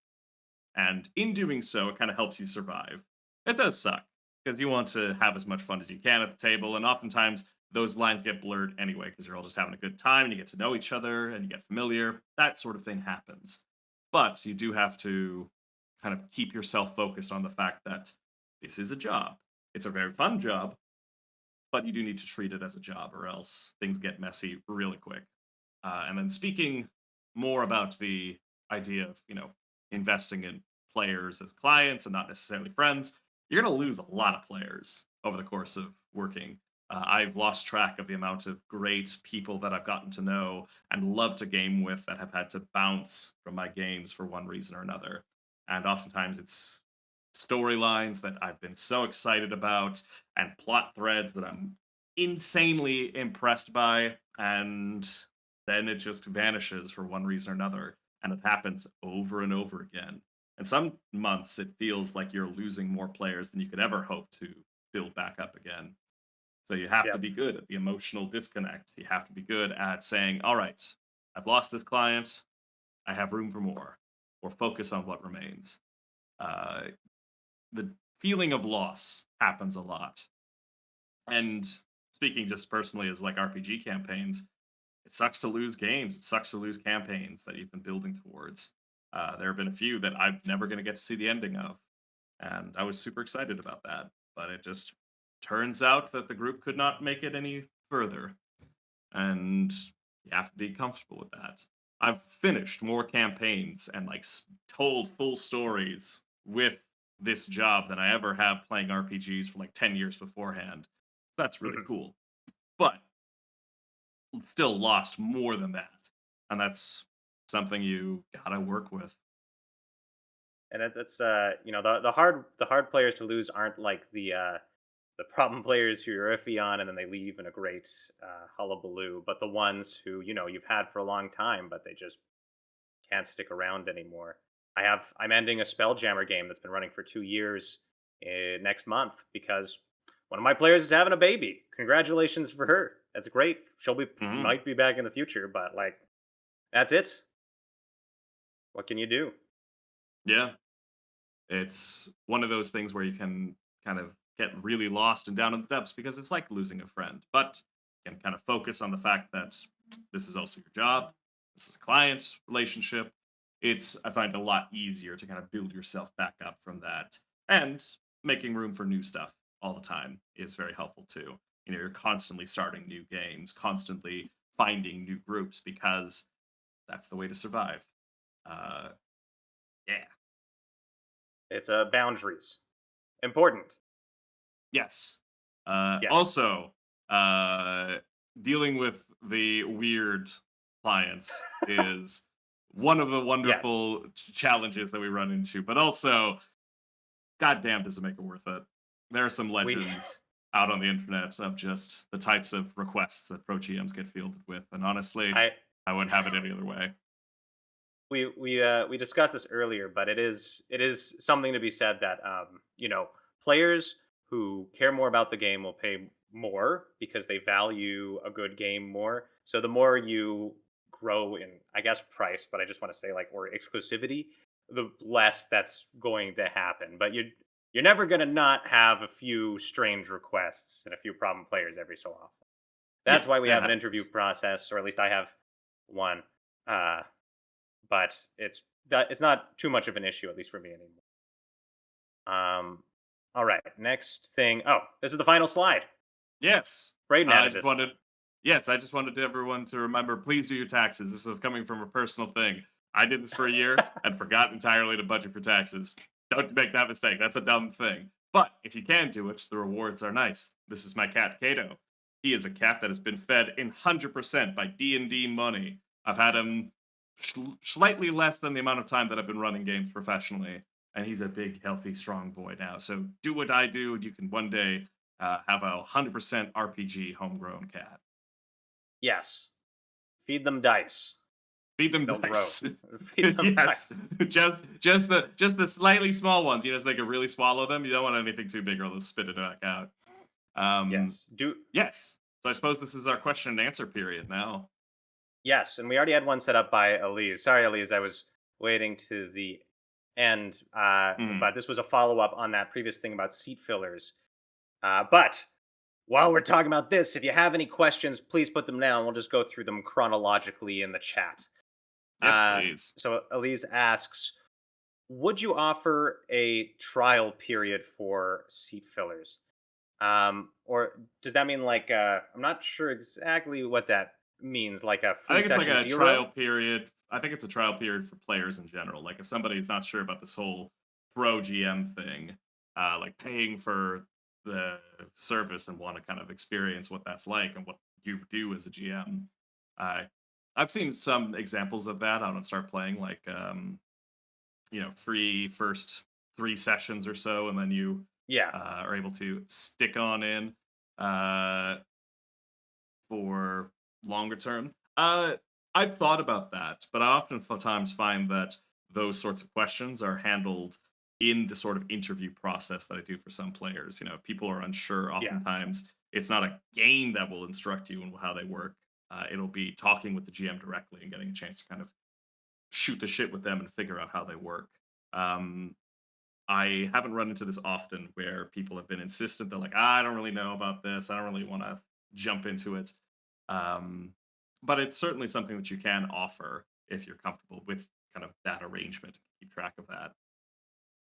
And in doing so, it kind of helps you survive. It does suck because you want to have as much fun as you can at the table. And oftentimes those lines get blurred anyway because you're all just having a good time and you get to know each other and you get familiar. That sort of thing happens. But you do have to kind of keep yourself focused on the fact that this is a job. It's a very fun job, but you do need to treat it as a job or else things get messy really quick. And then speaking more about the idea of, investing in players as clients and not necessarily friends, you're going to lose a lot of players over the course of working. I've lost track of the amount of great people that I've gotten to know and love to game with that have had to bounce from my games for one reason or another. And oftentimes it's storylines that I've been so excited about and plot threads that I'm insanely impressed by. And then it just vanishes for one reason or another. And it happens over and over again. And some months it feels like you're losing more players than you could ever hope to build back up again. So you have to Yep. be good at the emotional disconnect. You have to be good at saying, all right, I've lost this client. I have room for more, or focus on what remains. Uh, the feeling of loss happens a lot. And speaking just personally as like RPG campaigns, it sucks to lose games. It sucks to lose campaigns that you've been building towards. There have been a few that I'm never going to get to see the ending of, and I was super excited about that. But it just turns out that the group could not make it any further, and you have to be comfortable with that. I've finished more campaigns and like told full stories with this job than I ever have playing RPGs for like 10 years beforehand. That's really Mhm. cool. But still lost more than that. And that's something you gotta work with. And that's the hard players to lose aren't like the problem players who you're iffy on and then they leave in a great hullabaloo, but the ones who you've had for a long time, but they just can't stick around anymore. I'm ending a Spelljammer game that's been running for 2 years next month because one of my players is having a baby. Congratulations for her. That's great. She'll be Mhm. might be back in the future, but like that's it. What can you do? Yeah. It's one of those things where you can kind of get really lost and down in the depths because it's like losing a friend. But you can kind of focus on the fact that this is also your job. This is a client relationship. I find, a lot easier to kind of build yourself back up from that. And making room for new stuff all the time is very helpful too. You're constantly starting new games, constantly finding new groups because that's the way to survive. Uh, yeah. It's boundaries. Important. Yes. Yes. Also, uh, dealing with the weird clients is one of the Yes. wonderful challenges that we run into, but also, goddamn, does it make it worth it? There are some We legends out on the internet of just the types of requests that pro GMs get fielded with, and honestly, I I wouldn't have it any other way. we discussed this earlier, but it is something to be said that players who care more about the game will pay more because they value a good game more. So the more you grow in, I guess, price, but I just want to say like or exclusivity, the less that's going to happen. But you're never going to not have a few strange requests and a few problem players every so often. Yeah, That's why we that have an interview happens. process, or at least I have one. Uh, but it's not too much of an issue, at least for me anymore. All right, next thing. Oh, this is the final slide. Yes. Braden I added just this one. wanted yes, I just wanted everyone to remember, please do your taxes. This is coming from a personal thing. I did this for a year and forgot entirely to budget for taxes. Don't make that mistake. That's a dumb thing. But if you can do it, the rewards are nice. This is my cat, Kato. He is a cat that has been fed in 100% by D&D money. I've had him slightly less than the amount of time that I've been running games professionally, and he's a big, healthy, strong boy now. So do what I do, and you can one day have a 100% RPG homegrown cat. Yes, feed them dice. Feed them They'll grow. dice. Feed them Yes, dice. just the slightly small ones. So they can really swallow them. You don't want anything too big, or they'll spit it back out. Um, Yes, do yes. So I suppose this is our question and answer period now. yes, and we already had one set up by Elise. Sorry, Elise, I was waiting to the end, Mm, but this was a follow up on that previous thing about seat fillers. But while we're talking about this, if you have any questions, please put them down. We'll just go through them chronologically in the chat. yes, please. So Elise asks, would you offer a trial period for seat fillers? Or does that mean like I'm not sure exactly what that means, like a I free think it's like session a trial zero? period. I think it's a trial period for players in general. Like if somebody's not sure about this whole pro GM thing, like paying for the service and want to kind of experience what that's like and what you do as a GM. I I've seen some examples of that. I don't start playing like free first 3 sessions or so, and then you Yeah. are able to stick on in. Uh, for longer term? I've thought about that, but I oftentimes find that those sorts of questions are handled in the sort of interview process that I do for some players. If people are unsure, Yeah. oftentimes it's not a game that will instruct you in how they work. It'll be talking with the GM directly and getting a chance to kind of shoot the shit with them and figure out how they work. Um, I haven't run into this often where people have been insistent. They're like, "Ah, I don't really know about this. I don't really want to jump into it." Um, but it's certainly something that you can offer if you're comfortable with kind of that arrangement. Keep track of that.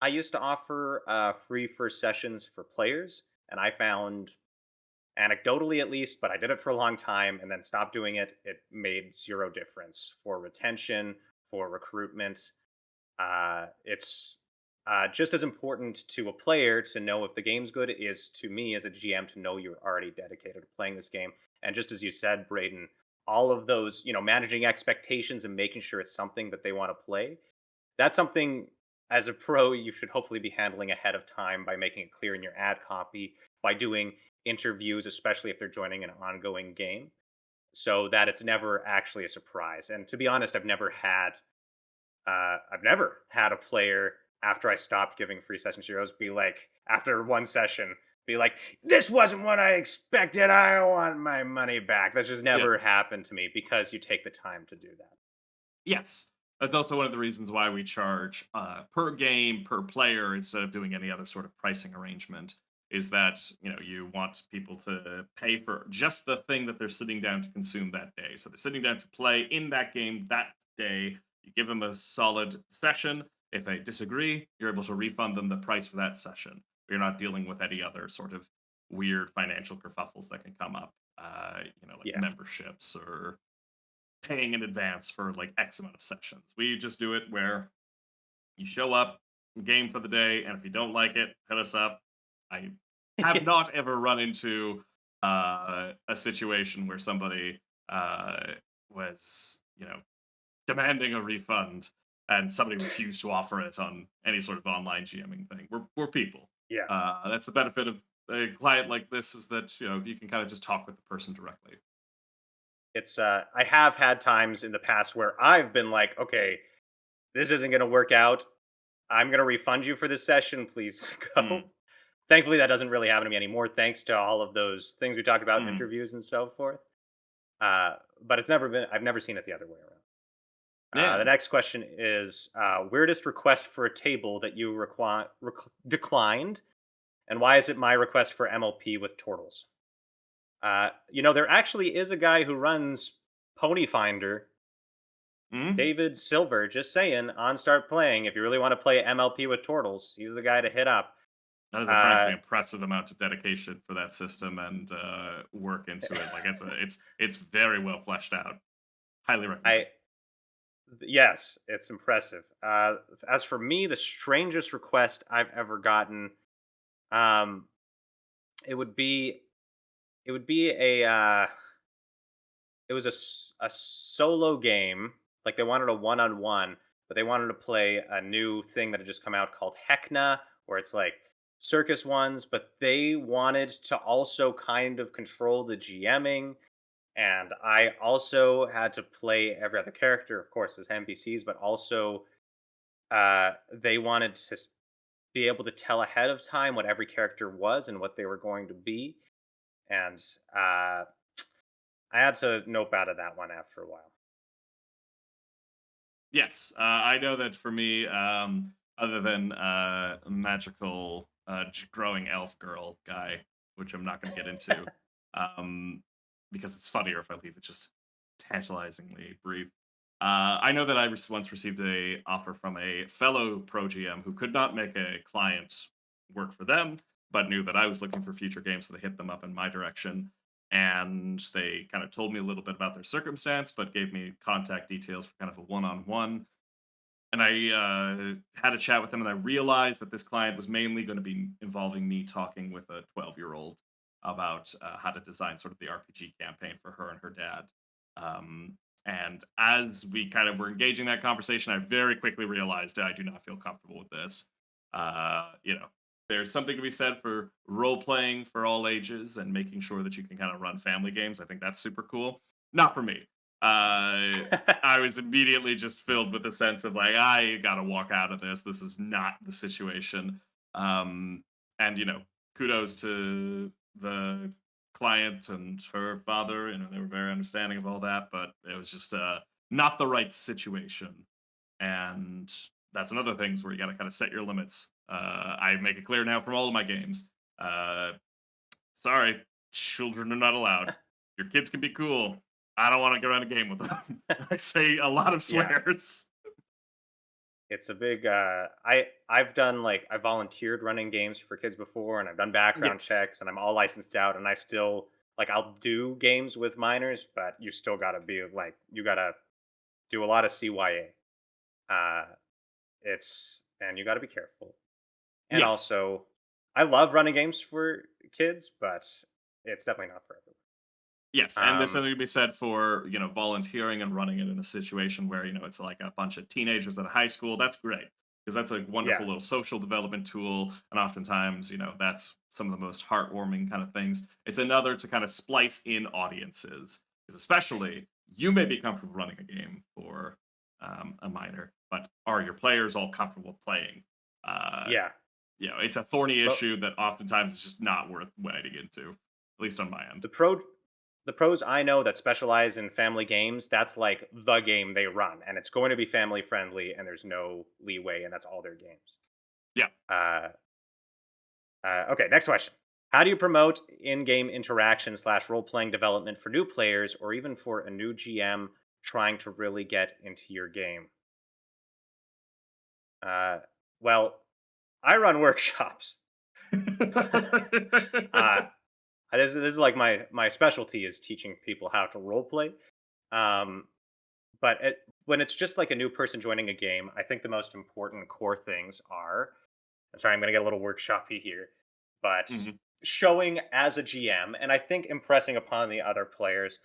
I used to offer free first sessions for players, and I found, anecdotally at least, but I did it for a long time and then stopped doing it. It made zero difference for retention, for recruitment. It's just as important to a player to know if the game's good is to me as a GM to know you're already dedicated to playing this game. And just as you said, Brayden, all of those, managing expectations and making sure it's something that they want to play, that's something as a pro you should hopefully be handling ahead of time by making it clear in your ad copy, by doing interviews, especially if they're joining an ongoing game, so that it's never actually a surprise. And to be honest, I've never had a player after I stopped giving free session zeros be like, after one session, be like, "This wasn't what I expected. I want my money back." That's just Yeah. never happened to me because you take the time to do that. Yes. That's also one of the reasons why we charge per game, per player, instead of doing any other sort of pricing arrangement. Is that you want people to pay for just the thing that they're sitting down to consume that day. So they're sitting down to play in that game that day. You give them a solid session. If they disagree, you're able to refund them the price for that session. You're not dealing with any other sort of weird financial kerfuffles that can come up. Like Yeah. memberships or paying in advance for like X amount of sessions. We just do it where you show up, game for the day, and if you don't like it, hit us up. I have not ever run into a situation where somebody was, demanding a refund and somebody refused to offer it on any sort of online GMing thing. We're people. Yeah. That's the benefit of a client like this is that you can kind of just talk with the person directly. I have had times in the past where I've been like, "Okay, this isn't going to work out. I'm going to refund you for this session. Please Mm, go." Thankfully, that doesn't really happen to me anymore, thanks to all of those things we talked about in mm. interviews and so forth. But I've never seen it the other way around. The Yeah. next question is weirdest request for a table that you declined, and why is it my request for MLP with turtles? There actually is a guy who runs Pony Finder, Mm. David Silver, just saying, on Start Playing, if you really want to play MLP with turtles, he's the guy to hit up. That is a Uh, frankly impressive amount of dedication for that system and work into it. Like it's very well fleshed out. Highly recommend. I Yes, it's impressive. As for me, the strangest request I've ever gotten, um, it would be it would be it was a solo game. Like they wanted a one on one, but they wanted to play a new thing that had just come out called Heckna, where it's like circus ones, but they wanted to also kind of control the GMing. And I also had to play every other character, of course, as NPCs, but also they wanted to be able to tell ahead of time what every character was and what they were going to be. And I had to nope out of that one after a while. Yes, I know that for me, other than magical growing elf girl guy, which I'm not going to get into, um, because it's funnier if I leave it just tantalizingly brief. I know that I once received a offer from a fellow pro GM who could not make a client work for them, but knew that I was looking for future games, so they hit them up in my direction. And they kind of told me a little bit about their circumstance, but gave me contact details for kind of a one-on-one. And I had a chat with them, and I realized that this client was mainly going to be involving me talking with a 12-year-old about how to design sort of the RPG campaign for her and her dad. And as we kind of were engaging that conversation, I very quickly realized I do not feel comfortable with this. There's something to be said for role playing for all ages and making sure that you can kind of run family games. I think that's super cool. Not for me. Uh, I was immediately just filled with a sense of like, I gotta walk out of this. This is not the situation. And kudos to the client and her father. They were very understanding of all that, but it was just not the right situation. And that's another thing where you gotta kind of set your limits I make it clear now from all of my games. Uh, Sorry, children are not allowed. Your kids can be cool. I don't want to go around a game with them. I say a lot of Yeah, swears. it's a big. I've done like I volunteered running games for kids before, and I've done background Yes. checks, and I'm all licensed out, and I still like I'll do games with minors, but you still gotta be like you gotta do a lot of CYA. It's and you gotta be careful. And Yes. also, I love running games for kids, but it's definitely not for Yes, and there's everyone. something to be said for, volunteering and running it in a situation where, it's like a bunch of teenagers at a high school. That's great because that's a Yeah, wonderful little social development tool. And oftentimes, that's some of the most heartwarming kind of things. It's another to kind of splice in audiences because especially you may be comfortable running a game for a minor, but are your players all comfortable playing? Uh, yeah. it's a thorny But issue that oftentimes is just not worth wading into, at least on my end. the pro, the pros I know that specialize in family games, that's like the game they run, and it's going to be family friendly, and there's no leeway, and that's all their games. Yeah. Uh, okay, next question. How do you promote in-game interaction slash role-playing development for new players, or even for a new GM trying to really get into your game? Uh, well, I run workshops. uh, this is like my specialty is teaching people how to role play. Um, but when it's just like a new person joining a game, I think the most important core things are. I'm sorry, I'm going to get a little workshoppy here, but Mhm. showing as a GM, and I think impressing upon the other players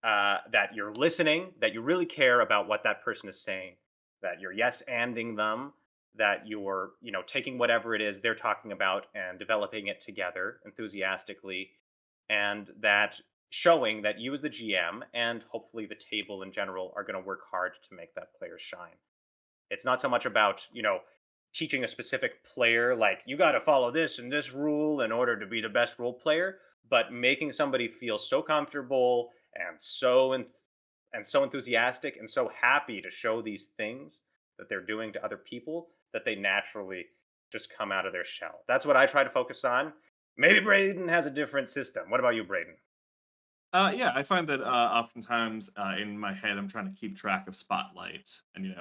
that you're listening, that you really care about what that person is saying, that you're yes anding them, that you're taking whatever it is they're talking about and developing it together enthusiastically, and that showing that you as the GM and hopefully the table in general are going to work hard to make that player shine. It's not so much about, teaching a specific player like you got to follow this and this rule in order to be the best role player, but making somebody feel so comfortable and so enthusiastic and so happy to show these things that they're doing to other people that they naturally just come out of their shell. That's what I try to focus on. Maybe Brayden has a different system. What about you, Brayden? Yeah, I find that oftentimes in my head, I'm trying to keep track of spotlight, and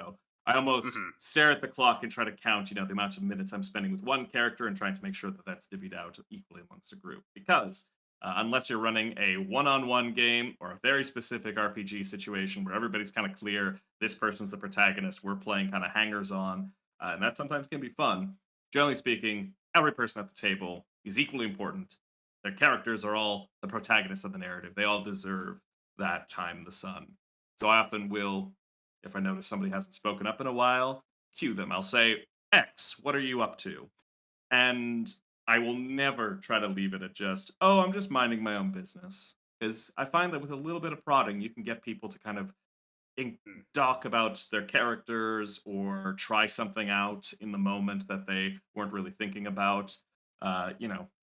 I almost Hmm. stare at the clock and try to count, the amount of minutes I'm spending with one character, and trying to make sure that that's divvied out equally amongst a group. Because unless you're running a one-on-one game or a very specific RPG situation where everybody's kind of clear, this person's the protagonist, we're playing kind of hangers on, and that sometimes can be fun. Generally speaking, every person at the table is equally important. Their characters are all the protagonists of the narrative. They all deserve that time in the sun. So I often will, if I notice somebody hasn't spoken up in a while, cue them. I'll say, X, what are you up to? And I will never try to leave it at just, oh, I'm just minding my own business. Because I find that with a little bit of prodding, you can get people to kind of talk about their characters or try something out in the moment that they weren't really thinking about.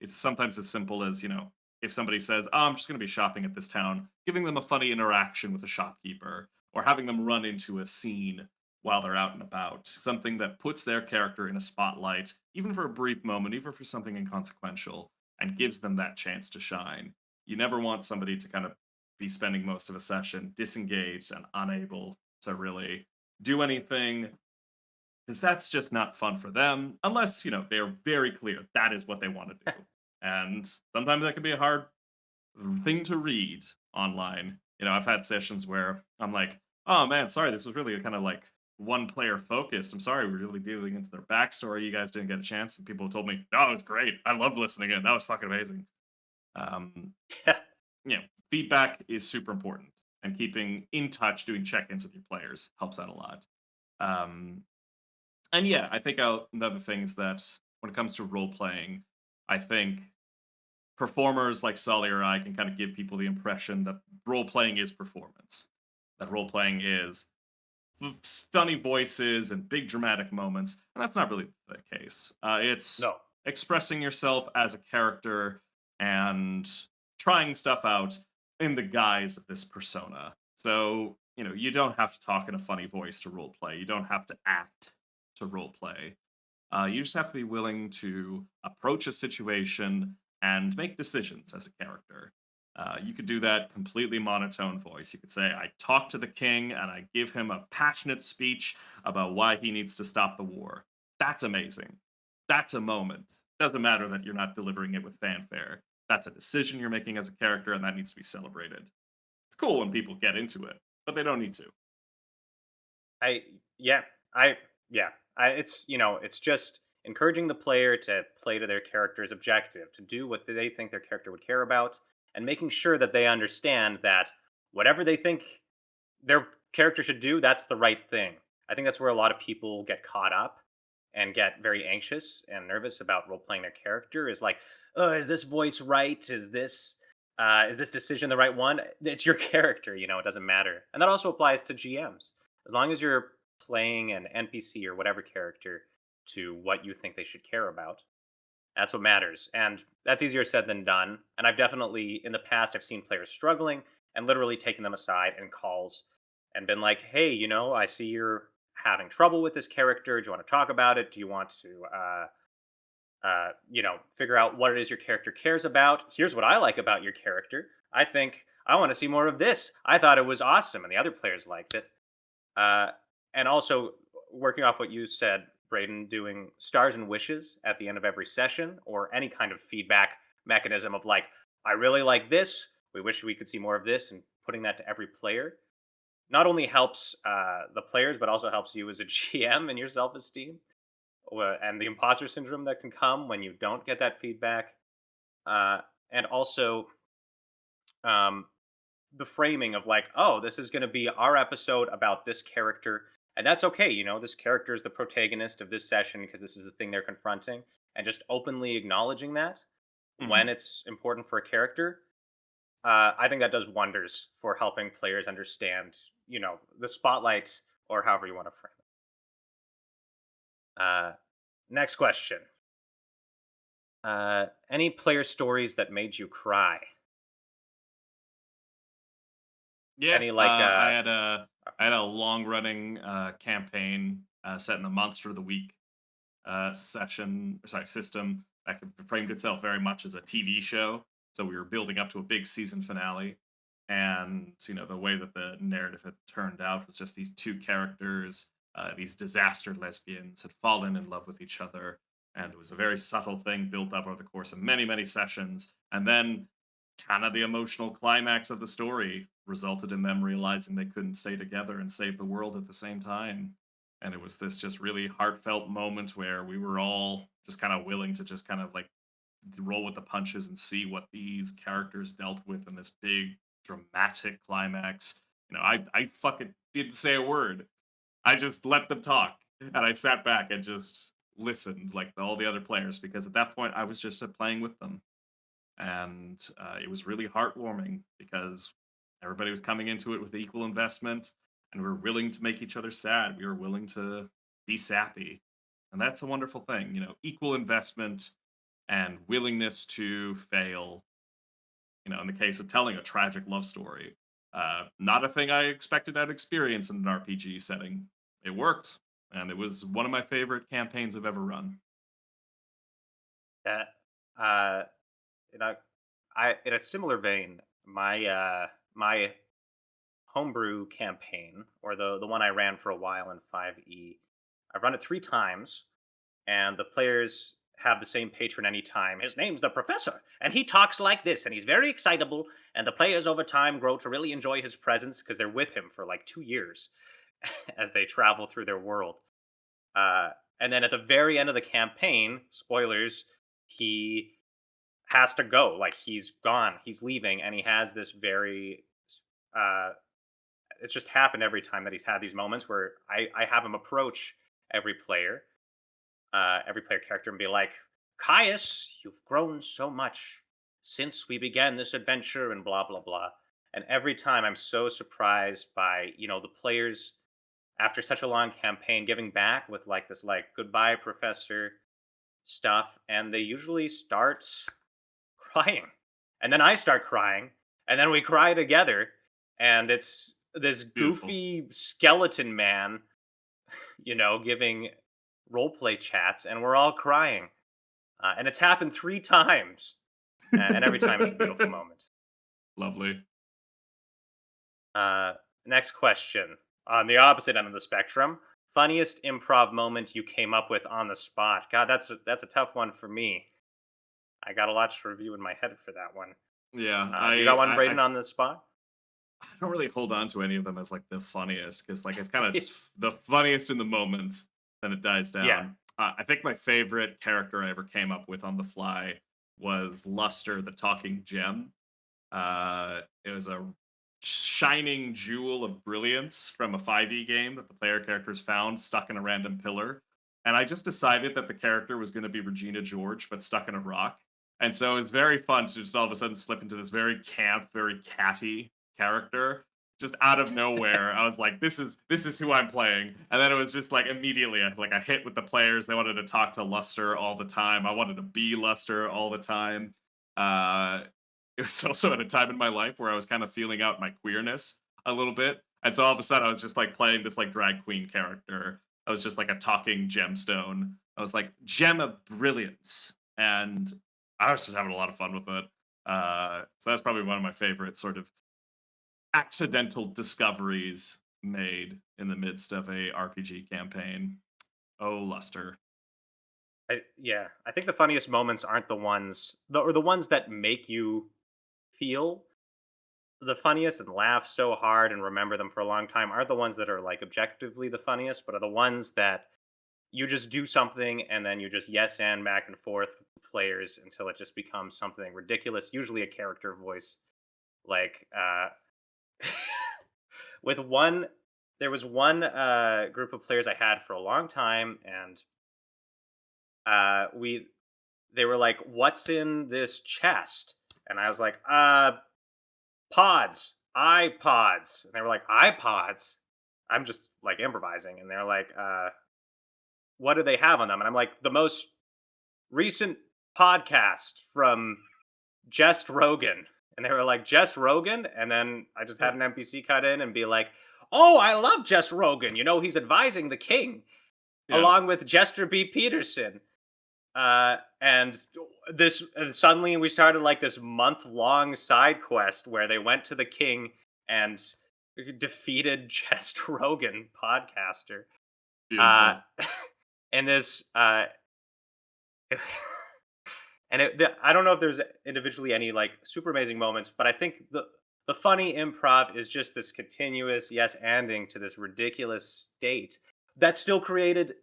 It's sometimes as simple as, if somebody says, oh, I'm just going to be shopping at this town, giving them a funny interaction with a shopkeeper or having them run into a scene while they're out and about, something that puts their character in a spotlight, even for a brief moment, even for something inconsequential, and gives them that chance to shine. You never want somebody to kind of be spending most of a session disengaged and unable to really do anything because that's just not fun for them unless they're very clear that is what they want to do, and sometimes that can be a hard thing to read online. I've had sessions where I'm like, oh man, sorry, this was really kind of like one player focused. I'm sorry, we're really digging into their backstory, you guys didn't get a chance, and people told me, no, it was great, I loved listening in, that was fucking amazing. um Feedback is super important, and keeping in touch, doing check-ins with your players helps out a lot. Um, and yeah, I think another thing is that when it comes to role playing, I think performers like Solly or I can kind of give people the impression that role playing is performance. That role playing is funny voices and big dramatic moments, and that's not really the case. It's No. expressing yourself as a character and trying stuff out in the guise of this persona. So, you don't have to talk in a funny voice to role play. You don't have to act to role play. You just have to be willing to approach a situation and make decisions as a character. You could do that completely monotone voice. You could say, I talk to the king and I give him a passionate speech about why he needs to stop the war. That's amazing. That's a moment. Doesn't matter that you're not delivering it with fanfare. That's a decision you're making as a character, and that needs to be celebrated. It's cool when people get into it, but they don't need to. I yeah, I yeah. It's it's just encouraging the player to play to their character's objective, to do what they think their character would care about, and making sure that they understand that whatever they think their character should do, that's the right thing. I think that's where a lot of people get caught up and get very anxious and nervous about role playing their character. Is like, oh, is this voice right? Is this decision the right one? It's your character, it doesn't matter. And that also applies to GMs. As long as you're playing an NPC or whatever character to what you think they should care about, that's what matters. And that's easier said than done. And I've definitely, in the past, I've seen players struggling and literally taken them aside in calls and been like, hey, I see you're having trouble with this character. Do you want to talk about it? Do you want to, figure out what it is your character cares about? Here's what I like about your character. I think I want to see more of this. I thought it was awesome, and the other players liked it. Uh, and also, working off what you said, Brayden, doing stars and wishes at the end of every session, or any kind of feedback mechanism of like, I really like this. We wish we could see more of this, and putting that to every player not only helps the players, but also helps you as a GM and your self esteem, and the imposter syndrome that can come when you don't get that feedback. Uh, and also, um, the framing of like, oh, this is going to be our episode about this character, and that's okay. This character is the protagonist of this session because this is the thing they're confronting, and just openly acknowledging that when Mhm. it's important for a character, I think that does wonders for helping players understand, the spotlight or however you want to frame it. Next question. Any player stories that made you cry? Yeah, Any like I had a long running campaign set in the Monster of the Week system that framed itself very much as a TV show. So we were building up to a big season finale, and the way that the narrative had turned out was just these two characters, these disaster lesbians, had fallen in love with each other, and it was a very subtle thing built up over the course of many many sessions, and then kind of the emotional climax of the story resulted in them realizing they couldn't stay together and save the world at the same time. And it was this just really heartfelt moment where we were all just kind of willing to just kind of like roll with the punches and see what these characters dealt with in this big dramatic climax. I fucking didn't say a word. I just let them talk. And I sat back and just listened like all the other players, because at that point I was just playing with them. And it was really heartwarming because everybody was coming into it with equal investment, and we were willing to make each other sad. We were willing to be sappy, and that's a wonderful thing. Equal investment and willingness to fail. In the case of telling a tragic love story, not a thing I expected I'd experience in an RPG setting. It worked, and it was one of my favorite campaigns I've ever run. that. Uh, in a, in a similar vein, my homebrew campaign, or the one I ran for a while in 5e, I've run it 3 times, and the players have the same patron anytime. His name's the professor, and he talks like this, and he's very excitable. And the players over time grow to really enjoy his presence because they're with him for like 2 years as they travel through their world. Uh, and then at the very end of the campaign, spoilers, he has to go. Like he's gone, he's leaving, and he has this very. Uh, it's just happened every time that he's had these moments where I have him approach every player every player character and be like, Caius, you've grown so much since we began this adventure and blah, blah, blah. And every time I'm so surprised by, the players after such a long campaign giving back with like this like goodbye professor stuff. And they usually start crying. And then I start crying. And then we cry together. And it's this Beautiful. goofy skeleton man, giving roleplay chats, and we're all crying. And it's happened 3 times, and every time it's a beautiful moment. Lovely. Uh, Next question. On the opposite end of the spectrum, funniest improv moment you came up with on the spot. God, that's a tough one for me. I got a lot to review in my head for that one. Yeah, You got one, I Brayden, on the spot? I don't really hold on to any of them as like the funniest because like it's kind of just the funniest in the moment, then it dies Yeah. down. I think my favorite character I ever came up with on the fly was Luster, the talking gem. It was a shining jewel of brilliance from a 5e game that the player characters found stuck in a random pillar. And I just decided that the character was going to be Regina George, but stuck in a rock. And so it was very fun to just all of a sudden slip into this very camp, very catty character just out of nowhere. I was like, this is who I'm playing. And then it was just like immediately like a hit with the players. They wanted to talk to Luster all the time. I wanted to be Luster all the time. Uh, it was also at a time in my life where I was kind of feeling out my queerness a little bit. And so all of a sudden I was just like playing this like drag queen character. I was just like a talking gemstone. I was like gem of brilliance. And I was just having a lot of fun with it. So that's probably one of my favorite sort of accidental discoveries made in the midst of a RPG campaign. Oh, Luster. Yeah, I think the funniest moments aren't or the ones that make you feel the funniest and laugh so hard and remember them for a long time aren't the ones that are like objectively the funniest, but are the ones that you just do something and then you just yes and back and forth with the players until it just becomes something ridiculous, usually a character voice. Like with one there was one group of players I had for a long time, and we they were like, "What's in this chest?" And I was like, pods, iPods." And they were like, "iPods?" I'm just like improvising, and they're like, "What do they have on them?" And I'm like, "The most recent podcast from Just Rogan." And they were like, "Just Rogan?" And then I just had an NPC cut in and be like, "Oh, I love Just Rogan. You know, he's advising the king Yeah. along with Jester B. Peterson." And this and suddenly we started like this month-long side quest where they went to the king and defeated Just Rogan, podcaster. Uh, Beautiful. and this I don't know if there's individually any like super amazing moments, but I think the funny improv is just this continuous yes anding to this ridiculous state that still created.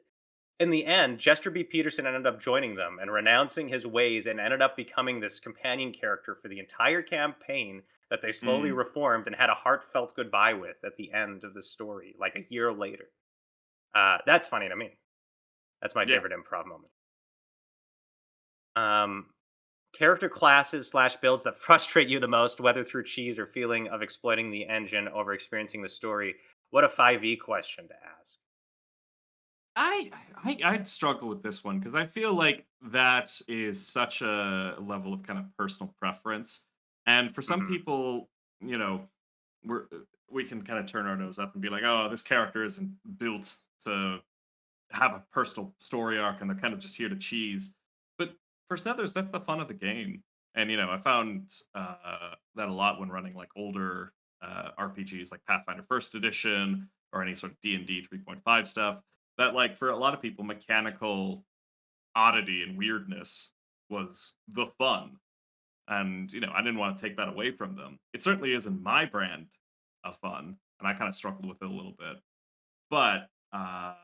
In the end, Jester B. Peterson ended up joining them and renouncing his ways and ended up becoming this companion character for the entire campaign that they slowly Mm, reformed and had a heartfelt goodbye with at the end of the story, like a year later. That's funny to me. That's my yeah. favorite improv moment. Um, Character classes slash builds that frustrate you the most, whether through cheese or feeling of exploiting the engine over experiencing the story. What a 5e question to ask. I'd struggle with this one because I feel like that is such a level of kind of personal preference, and for some Hmm. people, you know, we're we can kind of turn our nose up and be like, oh, this character isn't built to have a personal story arc, and they're kind of just here to cheese. But for others, that's the fun of the game, and I found that a lot when running like older RPGs like Pathfinder First Edition or any sort of D&D 3.5 stuff that like for a lot of people mechanical oddity and weirdness was the fun, and I didn't want to take that away from them. It certainly isn't my brand of fun, and I kind of struggled with it a little bit, but I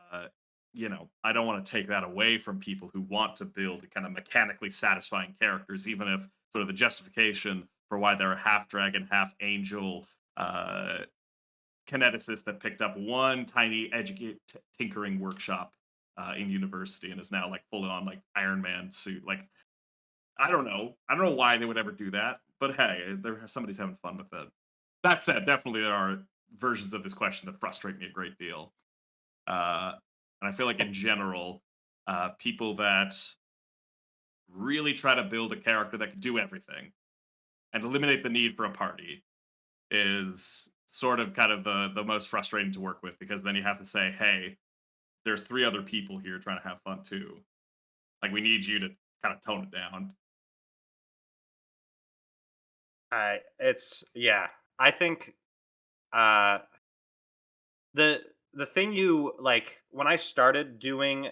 don't want to take that away from people who want to build kind of mechanically satisfying characters, even if sort of the justification for why they're a half dragon half angel uh kineticist that picked up one tiny tinkering workshop in university and is now like full on like Iron Man suit. Like I don't know why they would ever do that, but hey, somebody's having fun with it. That said, definitely there are versions of this question that frustrate me a great deal, uh, and I feel like in general, people that really try to build a character that can do everything and eliminate the need for a party is sort of kind of the most frustrating to work with because then you have to say, hey, there's 3 other people here trying to have fun too. Like, we need you to kinda tone it down. It's yeah. I think uh the the thing you like when I started doing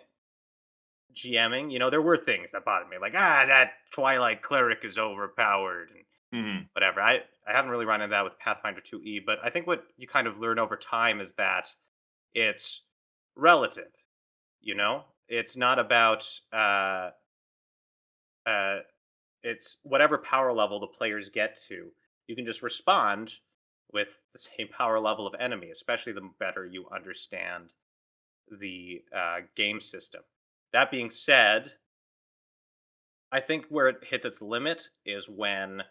GMing, there were things that bothered me, like that Twilight cleric is overpowered and Mhm. whatever. I haven't really run into that with Pathfinder 2E, but I think what you kind of learn over time is that it's relative. It's not about uh it's whatever power level the players get to. You can just respond with the same power level of enemy, especially the better you understand the game system. That being said, I think where it hits its limit is when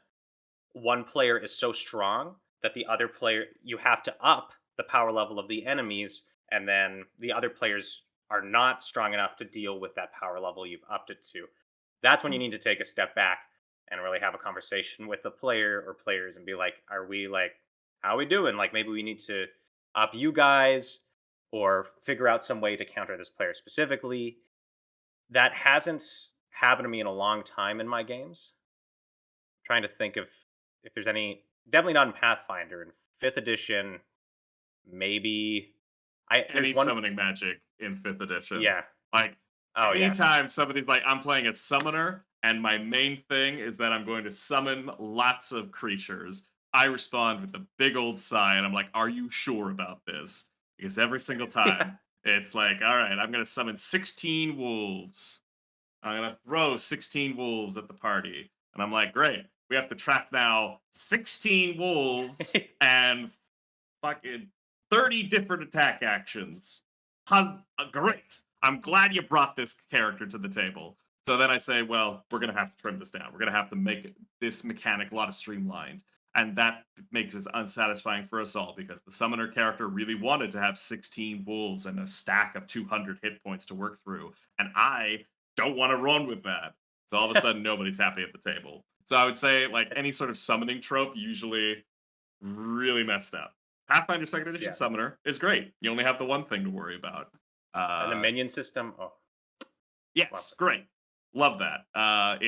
one player is so strong that the other player you have to up the power level of the enemies, and then the other players are not strong enough to deal with that power level you've upped it to. That's when you need to take a step back and really have a conversation with the player or players and be like, are we like, how are we doing? Like maybe we need to up you guys or figure out some way to counter this player specifically. That hasn't happened to me in a long time in my games. Trying to think of if there's any, definitely not in Pathfinder. In 5th edition, maybe there's Any one. summoning magic in 5th edition. Yeah. Like, Oh, yeah. anytime somebody's like, I'm playing a summoner, and my main thing is that I'm going to summon lots of creatures, I respond with a big old sigh, and I'm like, are you sure about this? Because every single Yeah. time, it's like, all right, I'm going to summon 16 wolves. I'm going to throw 16 wolves at the party. And I'm like, great. We have to track now 16 wolves and fucking 30 different attack actions. Great. I'm glad you brought this character to the table. So then I say, well, we're going to have to trim this down. We're going to have to make this mechanic a lot of streamlined. And that makes it unsatisfying for us all because the summoner character really wanted to have 16 wolves and a stack of 200 hit points to work through. And I don't want to run with that. So all of a sudden, nobody's happy at the table. So I would say, like, any sort of summoning trope usually really messed up. Pathfinder Second Edition Yeah. Summoner is great. You only have the one thing to worry about. And the Uh, minion system. Oh, love yes, great, love that. I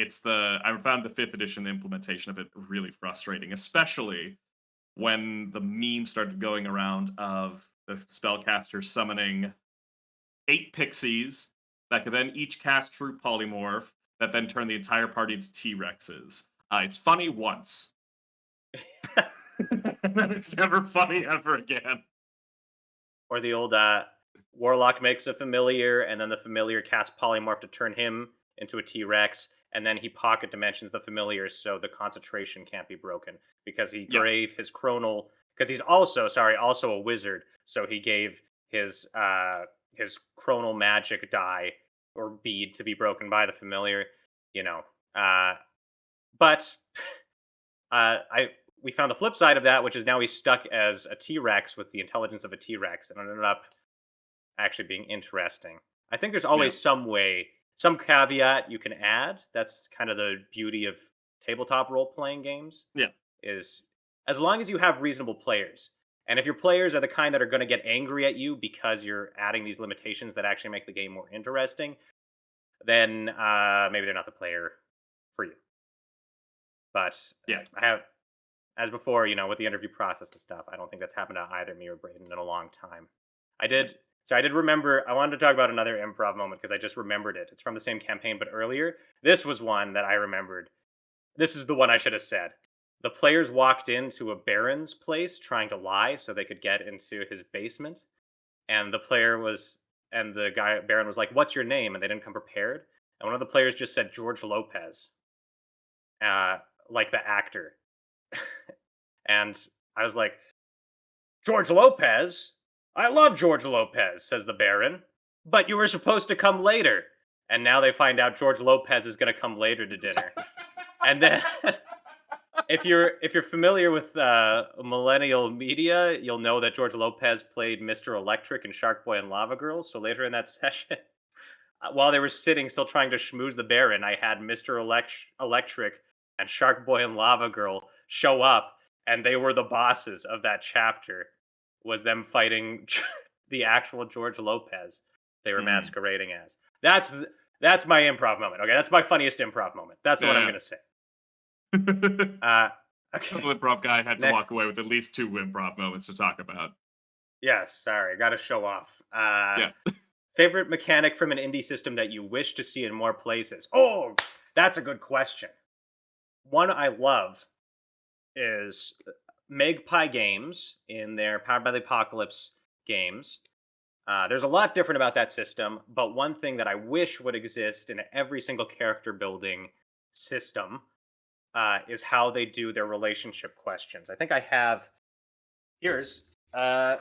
found the 5th edition implementation of it really frustrating, especially when the meme started going around of the spellcaster summoning 8 pixies that could then each cast True Polymorph that then turn the entire party into T Rexes. It's funny once, it. and then it's never funny ever again. Or the old warlock makes a familiar, and then the familiar casts polymorph to turn him into a T-Rex, and then he pocket dimensions the familiar so the concentration can't be broken because he Yeah, gave his chronal, because he's also a wizard, so he gave his chronal magic die or bead to be broken by the familiar, you know. Uh but I we found the flip side of that, which is now he's stuck as a T-Rex with the intelligence of a T-Rex, and it ended up actually being interesting. I think there's yeah, always some way, some caveat you can add. That's kind of the beauty of tabletop role playing games yeah. is as long as you have reasonable players. And if your players are the kind that are going to get angry at you because you're adding these limitations that actually make the game more interesting, then maybe they're not the player for you. But Yeah. I have, as before, with the interview process and stuff, I don't think that's happened to either me or Brayden in a long time. I Yeah. did. So I did remember. I wanted to talk about another improv moment because I just remembered it. It's from the same campaign, but earlier. This was one that I remembered. This is the one I should have said. The players walked into a baron's place trying to lie so they could get into his basement, and the guy baron was like, "What's your name?" And they didn't come prepared. And one of the players just said George Lopez, uh, like the actor. And I was like, George Lopez? I love George Lopez, says the Baron. But you were supposed to come later. And now they find out George Lopez is going to come later to dinner. And then if you're familiar with millennial media, you'll know that George Lopez played Mr. Electric in Shark Boy and Lava Girl. So later in that session, while they were sitting still trying to schmooze the Baron, I had Mr. Electric and Shark Boy and Lava Girl show up, and they were the bosses of that chapter. Was them fighting the actual George Lopez. they were Mm. masquerading as. That's my improv moment. Okay, that's my funniest improv moment. That's the one I'm Yeah. gonna say. Total Uh, okay. improv guy had to Next, walk away with at least two improv moments to talk about. yes. Sorry, got to show off. Yeah. Favorite mechanic from an indie system that you wish to see in more places? Oh, that's a good question. One I love is Magpie Games in their Powered by the Apocalypse games. There's a lot different about that system, but one thing that I wish would exist in every single character building system is how they do their relationship questions. I think I have here's uh,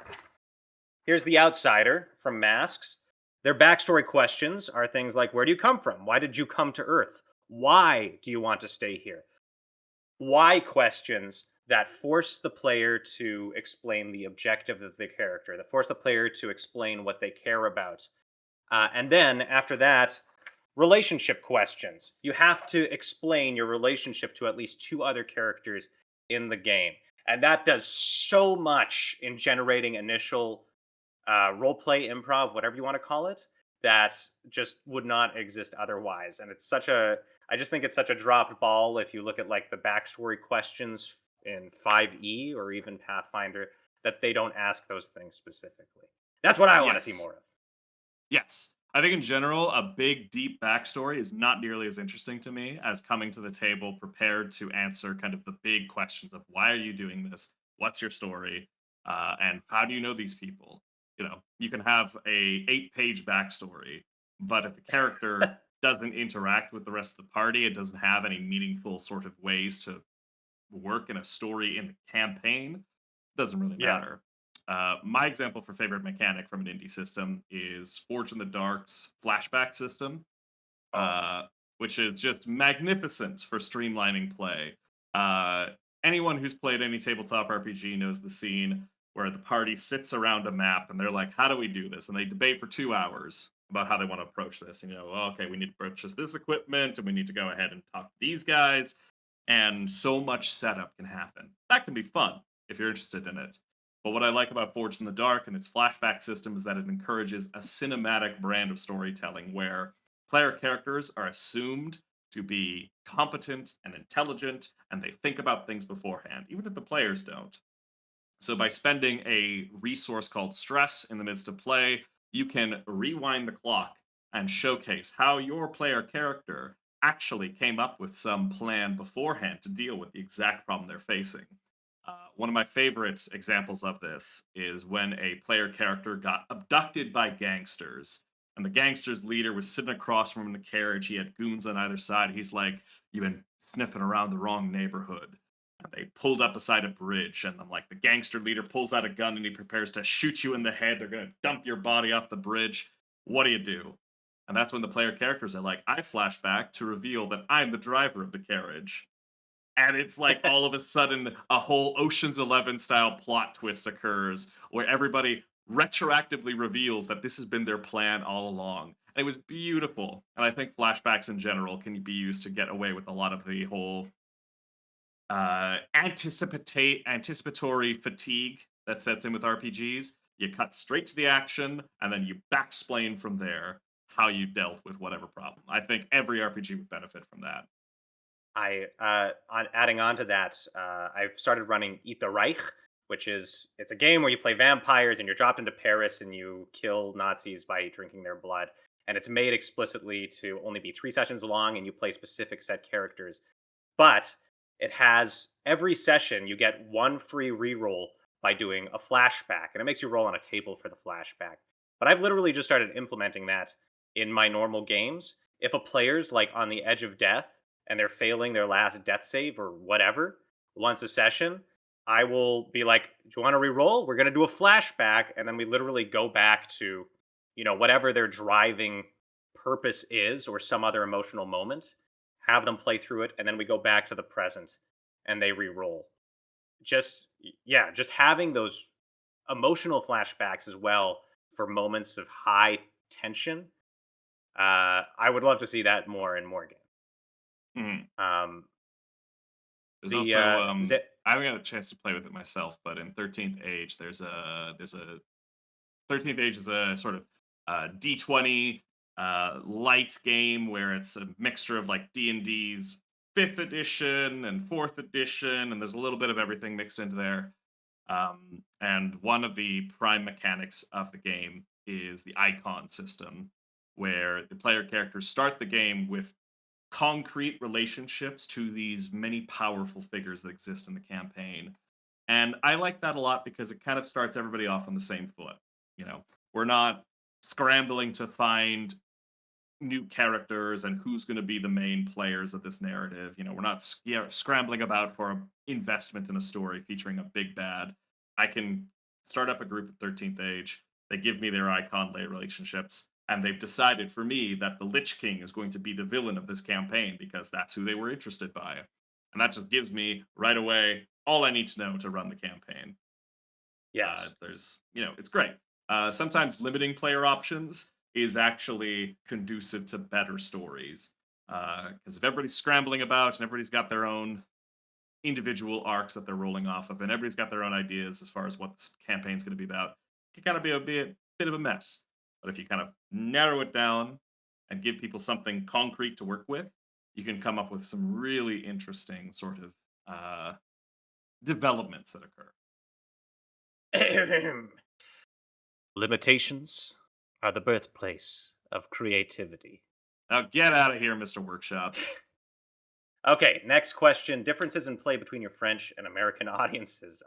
here's the outsider from Masks. Their backstory questions are things like, where do you come from? Why did you come to Earth? Why do you want to stay here? Why questions that force the player to explain the objective of the character, that force the player to explain what they care about. And then after that, relationship questions. You have to explain your relationship to at least two other characters in the game. And that does so much in generating initial role play, improv, whatever you want to call it, that just would not exist otherwise. And it's such a, I just think it's such a dropped ball if you look at like the backstory questions in 5e or even Pathfinder, that they don't ask those things specifically. That's what I want to see Yes. more of. Yes. I think in general, a big, deep backstory is not nearly as interesting to me as coming to the table prepared to answer kind of the big questions of why are you doing this? What's your story? And how do you know these people? You know, you can have a 8-page backstory, but if the character doesn't interact with the rest of the party, it doesn't have any meaningful sort of ways to work in a story in the campaign, doesn't really Yeah. matter. My example for favorite mechanic from an indie system is Forge in the Dark's flashback system, Oh, uh, which is just magnificent for streamlining play. Uh, Anyone who's played any tabletop RPG knows the scene where the party sits around a map and they're like, "How do we do this?" And they debate for 2 hours about how they want to approach this. And, "Oh, okay, we need to purchase this equipment, and we need to go ahead and talk to these guys." And so much setup can happen. That can be fun if you're interested in it. But what I like about Forged in the Dark and its flashback system is that it encourages a cinematic brand of storytelling where player characters are assumed to be competent and intelligent and they think about things beforehand, even if the players don't. So, by spending a resource called stress in the midst of play, you can rewind the clock and showcase how your player character actually came up with some plan beforehand to deal with the exact problem they're facing. One of my favorite examples of this is when a player character got abducted by gangsters. And the gangster's leader was sitting across from him in the carriage. He had goons on either side. He's like, "You've been sniffing around the wrong neighborhood." And they pulled up beside a bridge, and then like the gangster leader pulls out a gun and he prepares to shoot you in the head. They're gonna dump your body off the bridge. What do you do? And that's when the player characters are like, I flash back to reveal that I'm the driver of the carriage. And it's like all of a sudden a whole Ocean's 11 style plot twist occurs where everybody retroactively reveals that this has been their plan all along. And it was beautiful. And I think flashbacks in general can be used to get away with a lot of the whole anticipatory fatigue that sets in with RPGs. You cut straight to the action, and then you backsplain from there how you dealt with whatever problem. I think every RPG would benefit from that. on adding on to that, I've started running Eat the Reich, which is it's a game where you play vampires and you're dropped into Paris and you kill Nazis by drinking their blood. And it's made explicitly to only be 3 sessions long, and you play specific set characters. But it has every session you get one free reroll by doing a flashback, and it makes you roll on a table for the flashback. But I've literally just started implementing that in my normal games. If a player's like on the edge of death and they're failing their last death save or whatever once a session, I will be like, "Do you want to reroll? We're gonna do a flashback," and then we literally go back to, whatever their driving purpose is or some other emotional moment, have them play through it, and then we go back to the present and they re-roll. Yeah, just having those emotional flashbacks as well for moments of high tension. I would love to see that more and more games. Mhm. Um, There's the also Zip. I haven't got a chance to play with it myself, but in 13th Age, there's a 13th Age is a sort of D20 light game where it's a mixture of like D&D's 5th edition and 4th edition, and there's a little bit of everything mixed into there. And one of the prime mechanics of the game is the icon system, where the player characters start the game with concrete relationships to these many powerful figures that exist in the campaign. And I like that a lot because it kind of starts everybody off on the same foot. You know, we're not scrambling to find new characters and who's going to be the main players of this narrative. You know, we're not scrambling about for investment in a story featuring a big bad. I can start up a group at 13th Age. They give me their icon layer relationships, and they've decided for me that the Lich King is going to be the villain of this campaign because that's who they were interested by. And that just gives me right away all I need to know to run the campaign. Yes. It's great. Sometimes limiting player options is actually conducive to better stories. Because if everybody's scrambling about and everybody's got their own individual arcs that they're rolling off of, and everybody's got their own ideas as far as what this campaign's going to be about, it can kind of be a bit of a mess. But if you kind of narrow it down and give people something concrete to work with, you can come up with some really interesting sort of developments that occur. Limitations are the birthplace of creativity. Now get out of here, Mr. Workshop. Okay, next question. Differences in play between your French and American audiences.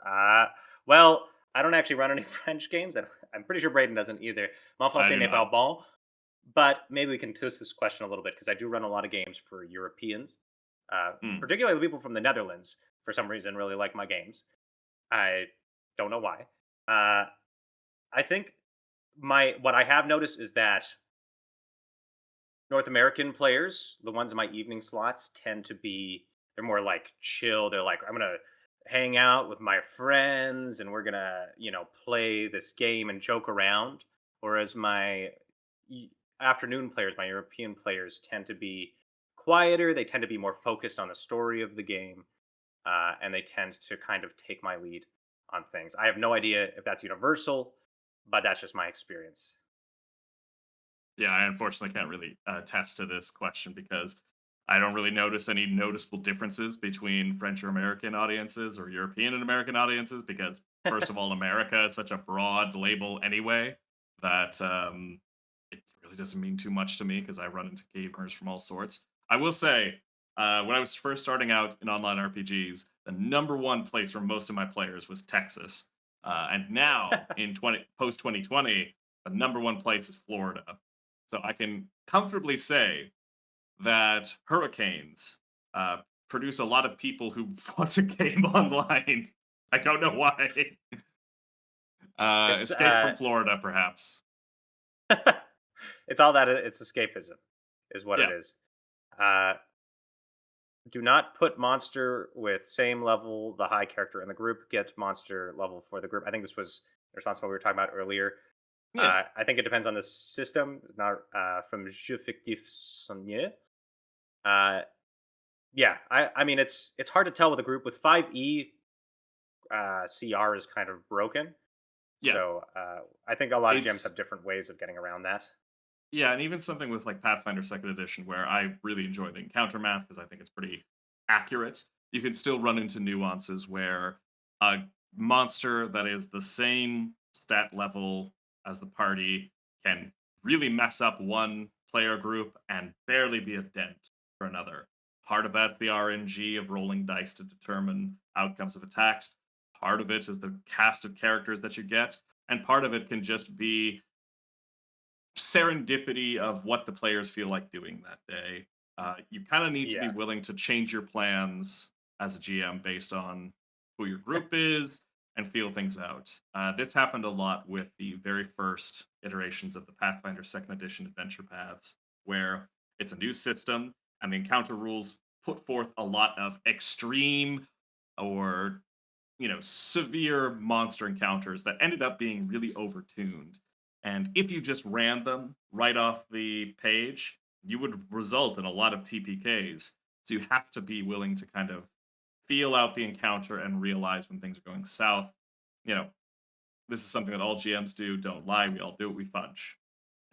Well, I don't actually run any French games. I'm pretty sure Brayden doesn't either. Mon I français do n'est pas not. bon. But maybe we can twist this question a little bit because I do run a lot of games for Europeans, Hmm. particularly people from the Netherlands. For some reason, really like my games. I don't know why. Uh, I think my what I have noticed is that North American players, the ones in my evening slots, tend to be they're more like chill. They're like, I'm gonna hang out with my friends and we're gonna, play this game and joke around. Whereas my e- afternoon players, my European players, tend to be quieter. They tend to be more focused on the story of the game, and they tend to kind of take my lead on things. I have no idea if that's universal, but that's just my experience. Yeah, I unfortunately can't really attest to this question because I don't really notice any noticeable differences between French or American audiences or European and American audiences because, first of all, America is such a broad label anyway that it really doesn't mean too much to me because I run into gamers from all sorts. I will say, when I was first starting out in online RPGs, the number one place for most of my players was Texas. And now in 2020, the number one place is Florida. So I can comfortably say that hurricanes uh, produce a lot of people who want to game online. I don't know why. It's Escape from Florida, perhaps. it's all that it's escapism, is what it Yeah, is. Uh, do not put monster with same level the high character in the group. Get monster level for the group. I think this was responsible we were talking about earlier. yeah. I think it depends on the system. Not from Jeu Fictif Sonnier. Uh, yeah, I mean it's hard to tell with a group with 5e. CR is kind of broken, Yeah. so I think a lot of gems It's have different ways of getting around that. Yeah, and even something with like Pathfinder Second Edition, where I really enjoy the encounter math because I think it's pretty accurate. You can still run into nuances where a monster that is the same stat level as the party can really mess up one player group and barely be a dent for another. Part of that's the RNG of rolling dice to determine outcomes of attacks. Part of it is the cast of characters that you get, and part of it can just be serendipity of what the players feel like doing that day. You kind of need to be Yeah. willing to change your plans as a GM based on who your group is and feel things out. This happened a lot with the very first iterations of the Pathfinder Second Edition adventure paths, where it's a new system and the encounter rules put forth a lot of extreme or severe monster encounters that ended up being really overtuned. And if you just ran them right off the page, you would result in a lot of TPKs. So you have to be willing to kind of feel out the encounter and realize when things are going south. You know, this is something that all GMs do. Don't lie, we all do it, we fudge.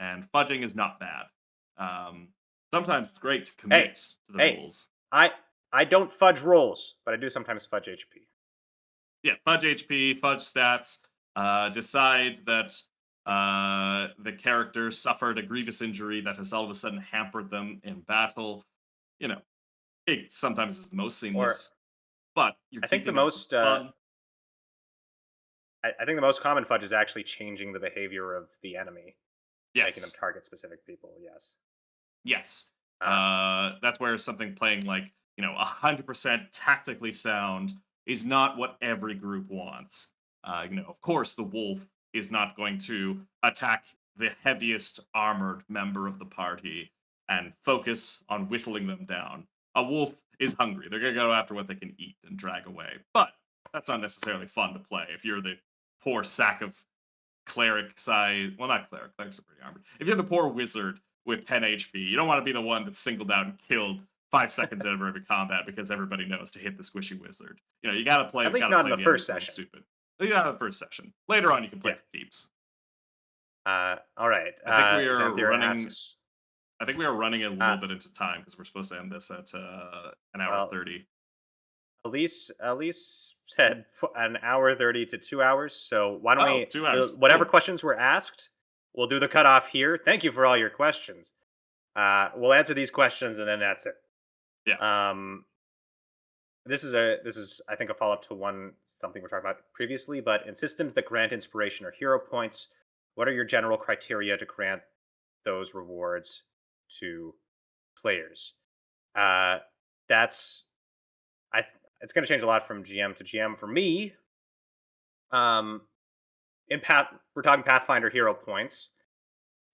and fudging is not bad. Sometimes it's great to Hey, commit to the hey, rules. I I don't fudge rolls, but I do sometimes fudge HP. Yeah, fudge HP, fudge stats, decide that the character suffered a grievous injury that has all of a sudden hampered them in battle. You know, it sometimes is the most Or seamless, but you're I think the keeping up the most fun. I think the most common fudge is actually changing the behavior of the enemy, making them Yes, target specific people. Yes. yes. Uh, That's where something playing like 100% tactically sound is not what every group wants. Of course, the wolf is not going to attack the heaviest armored member of the party and focus on whittling them down. A wolf is hungry; they're going to go after what they can eat and drag away. But that's not necessarily fun to play if you're the poor sack of cleric size. Well, not cleric. Clerics are pretty armored. If you're the poor wizard with 10 HP, you don't want to be the one that's singled out and killed 5 seconds out of every combat because everybody knows to hit the squishy wizard. You at least gotta not in play the the first enemies a little session. stupid. You got the first session. Later on, you can play Yeah. for keeps. All right. I think we are Xanthier running. asks, I think we are running a uh, little bit into time because we're supposed to end this at an hour well, 30. Elise said an hour 30 to 2 hours. So why don't Oh, we, 2 hours. whatever Cool. questions were asked, we'll do the cutoff here. Thank you for all your questions. We'll answer these questions and then that's it. Yeah. Um, this is I think a follow up to one something we're talking about previously. But in systems that grant inspiration or hero points, what are your general criteria to grant those rewards to players? Uh, that's I. It's going to change a lot from GM to GM. For me, um, in Path, we're talking Pathfinder hero points.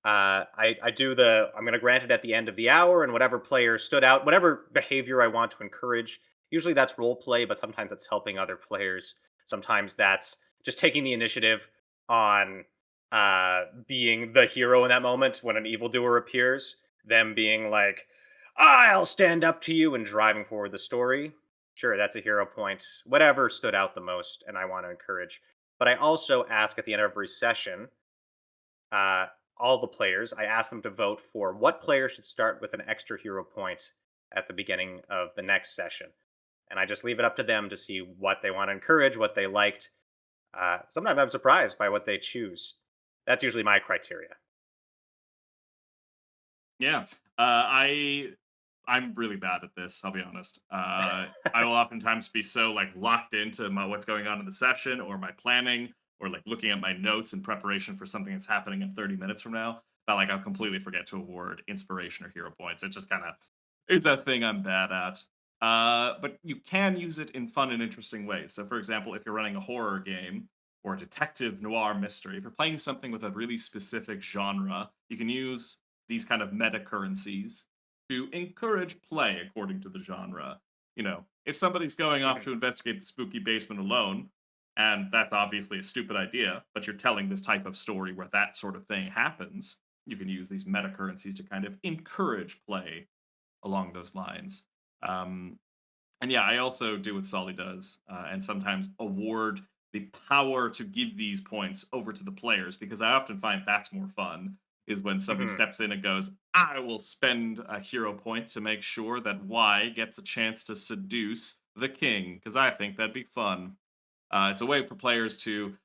I do the I'm going to grant it at the end of the hour, and whatever player stood out, whatever behavior I want to encourage. Usually that's role play, but sometimes that's helping other players. Sometimes that's just taking the initiative on being the hero in that moment when an evildoer appears. Them being like, "I'll stand up to you," and driving forward the story. Sure, that's a hero point. Whatever stood out the most, and I want to encourage. But I also ask at the end of every session, uh, all the players, I ask them to vote for what player should start with an extra hero point at the beginning of the next session. And I just leave it up to them to see what they want to encourage, what they liked. Sometimes I'm surprised by what they choose. That's usually my criteria. Yeah. I'm really bad at this, I'll be honest. I will oftentimes be so like locked into what's going on in the session or my planning or like looking at my notes in preparation for something that's happening in 30 minutes from now that like I'll completely forget to award inspiration or hero points. It just kind of it's a thing I'm bad at. But you can use it in fun and interesting ways. So, for example, if you're running a horror game or a detective noir mystery, if you're playing something with a really specific genre, you can use these kind of meta currencies to encourage play according to the genre. If somebody's going off Mhm. to investigate the spooky basement alone, and that's obviously a stupid idea, but you're telling this type of story where that sort of thing happens, you can use these meta currencies to kind of encourage play along those lines. Um, and yeah, I also do what Solly does, and sometimes award the power to give these points over to the players because I often find that's more fun. Is when somebody Mhm. steps in and goes, I will spend a hero point to make sure that Y gets a chance to seduce the king because I think that'd be fun. It's a way for players to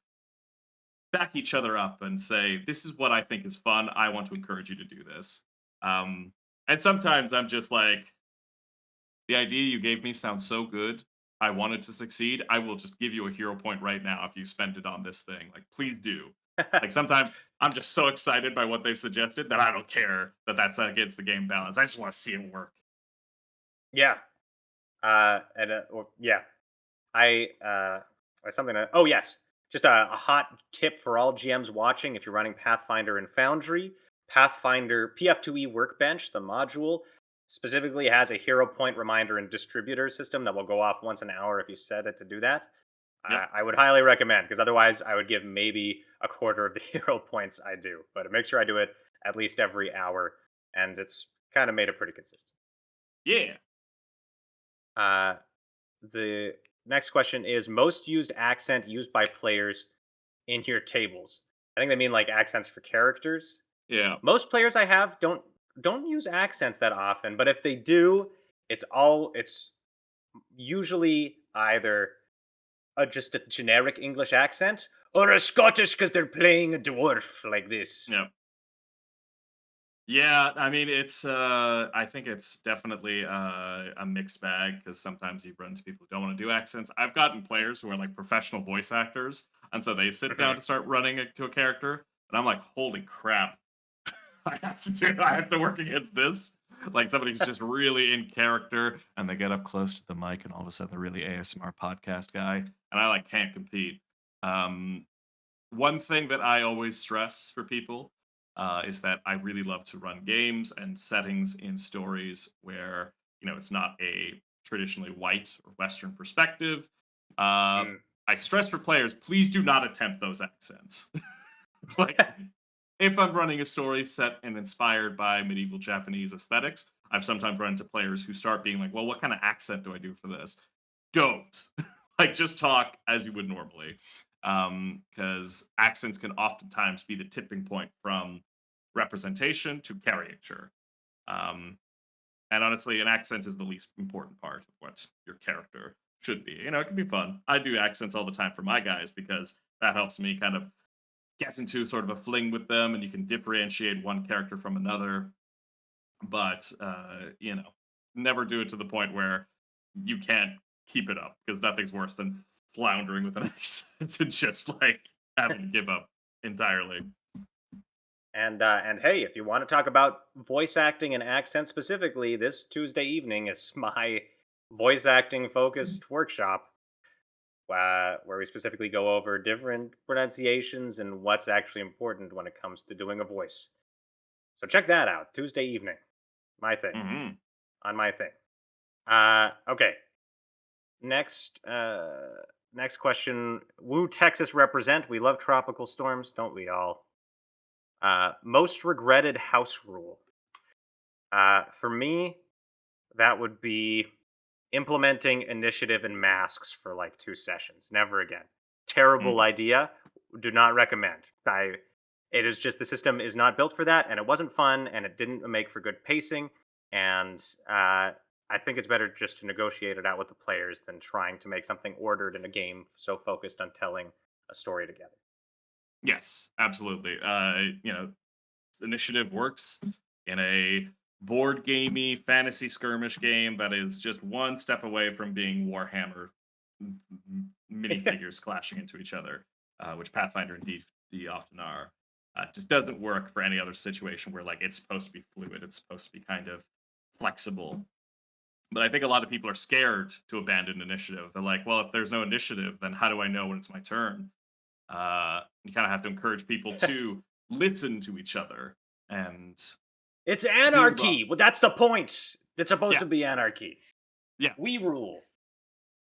back each other up and say, This is what I think is fun. I want to encourage you to do this. Um, and sometimes I'm just like, the idea you gave me sounds so good. I wanted to succeed. I will just give you a hero point right now if you spend it on this thing. Like, please do. Like, sometimes I'm just so excited by what they've suggested that I don't care that that's against the game balance. I just want to see it work. Yeah. Yeah. Something. Oh yes, just a hot tip for all GMs watching: if you're running Pathfinder and Foundry, Pathfinder PF2E Workbench, the module specifically has a hero point reminder and distributor system that will go off once an hour if you set it to do that. Yep. I would highly recommend because otherwise I would give maybe a quarter of the hero points I do, but make sure I do it at least every hour, and it's kind of made it pretty consistent. Yeah. Uh, the next question is most used accent used by players in your tables. I think they mean like accents for characters. Yeah. Most players I have don't use accents that often, but if they do, it's usually either just a generic English accent or a Scottish because they're playing a dwarf like this. Yeah. Yeah, I mean, I think it's definitely a mixed bag because sometimes you run into people who don't want to do accents. I've gotten players who are like professional voice actors, and so they sit down Mhm. to start running it to a character, and I'm like, holy crap, I have to work against this. Like somebody who's just really in character, and they get up close to the mic, and all of a sudden they're really ASMR podcast guy, and I like can't compete. Um, One thing that I always stress for people is that I really love to run games and settings in stories where it's not a traditionally white or Western perspective. Uh, Mm. I stress for players, please do not attempt those accents. Like, if I'm running a story set and inspired by medieval Japanese aesthetics, I've sometimes run into players who start being like, "Well, what kind of accent do I do for this?" Don't like just talk as you would normally, because accents can oftentimes be the tipping point from representation to caricature. Um, and honestly, an accent is the least important part of what your character should be. It can be fun. I do accents all the time for my guys because that helps me kind of get into sort of a fling with them and you can differentiate one character from another. But, never do it to the point where you can't keep it up because nothing's worse than floundering with an accent and just like having to give up entirely. And hey, if you want to talk about voice acting and accent specifically, this Tuesday evening is my voice acting focused workshop, where we specifically go over different pronunciations and what's actually important when it comes to doing a voice. So check that out Tuesday evening. My thing Hmm. on my thing. Okay. Next, next question. Woo, Texas represent. We love tropical storms, don't we all? Most regretted house rule. For me, that would be implementing initiative and masks for like 2 sessions. Never again. Terrible Hmm. idea. Do not recommend. It is just the system is not built for that, and it wasn't fun, and it didn't make for good pacing. And I think it's better just to negotiate it out with the players than trying to make something ordered in a game so focused on telling a story together. Yes, absolutely. Initiative works in a board gamey fantasy skirmish game that is just one step away from being Warhammer minifigures clashing into each other, which Pathfinder and D often are. Just doesn't work for any other situation where like it's supposed to be fluid. It's supposed to be kind of flexible. But I think a lot of people are scared to abandon initiative. They're like, well, if there's no initiative, then how do I know when it's my turn? You kind of have to encourage people to listen to each other and It's build up. anarchy. Well, that's the point. It's supposed Yeah, to be anarchy. yeah, We rule.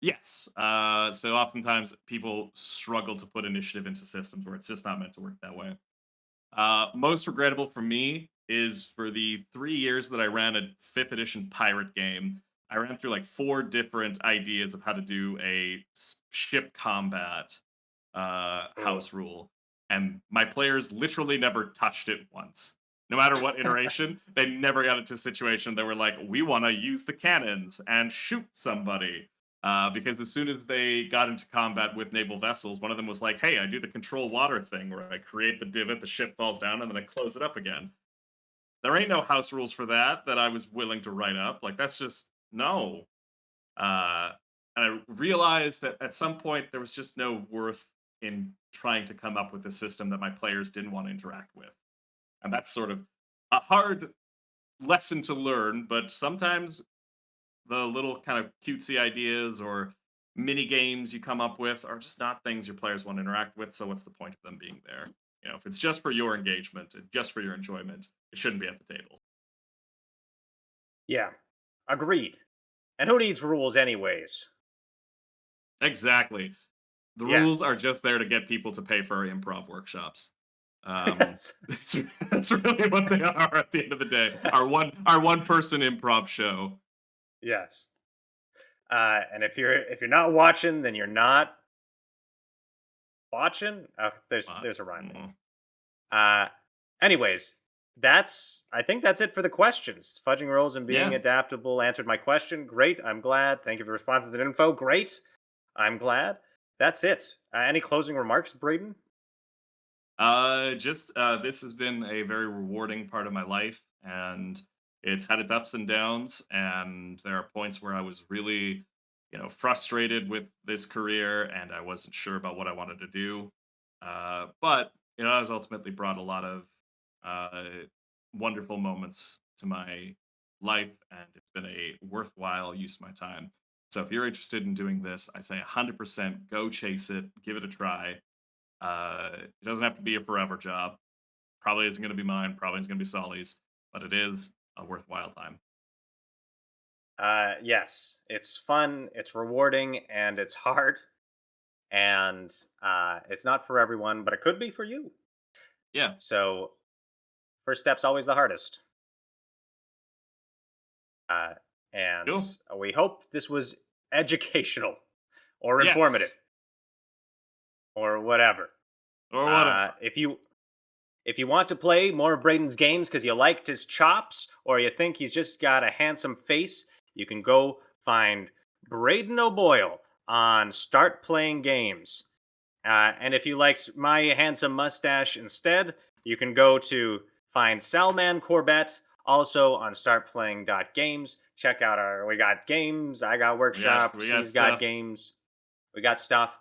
yes. So oftentimes people struggle to put initiative into systems where it's just not meant to work that way. Most regrettable for me is for the 3 years that I ran a fifth edition pirate game. I ran through like four different ideas of how to do a ship combat Oh. house rule, and my players literally never touched it once. No matter what iteration, they never got into a situation that were like, we want to use the cannons and shoot somebody. Because as soon as they got into combat with naval vessels, one of them was like, hey, I do the control water thing where I create the divot, the ship falls down, and then I close it up again. There ain't no house rules for that I was willing to write up. Like, that's just no. Uh, and I realized that at some point there was just no worth in trying to come up with a system that my players didn't want to interact with. And that's sort of a hard lesson to learn, but sometimes the little kind of cutesy ideas or mini games you come up with are just not things your players want to interact with. So what's the point of them being there? If it's just for your engagement and just for your enjoyment, it shouldn't be at the table. Yeah. Agreed. And who needs rules anyways? Exactly. The rules Yes. are just there to get people to pay for our improv workshops. Yes. That's, that's really what they are at the end of the day. Our one person improv show. Yes. And if you're not watching, then you're not watching. There's Uh, there's a rhyme mm, there. Uh, anyways, I think that's it for the questions. Fudging roles and being Yeah. adaptable answered my question. Great. I'm glad. Thank you for responses and info. Great. I'm glad. That's it. Any closing remarks, Braden? Just this has been a very rewarding part of my life, and it's had its ups and downs. And there are points where I was really, frustrated with this career, and I wasn't sure about what I wanted to do. But it has ultimately brought a lot of uh, wonderful moments to my life, and it's been a worthwhile use of my time. So if you're interested in doing this, I say 100% go chase it, give it a try. It doesn't have to be a forever job. Probably isn't going to be mine. Probably isn't going to be Solly's, but it is a worthwhile time. Yes. It's fun, it's rewarding, and it's hard. And it's not for everyone, but it could be for you. Yeah, So, first step's always the hardest. Uh, and cool. we hope this was educational or informative Yes, or whatever. or Uh, whatever. if you if you want to play more of Braden's games because you liked his chops or you think he's just got a handsome face, you can go find Brayden O'Boyle on Start Playing Games. And if you liked my handsome mustache instead, you can go to find Salman Corbett also on startplaying.games. Check out we got games, I got We workshops, got he's got stuff. games, we got stuff.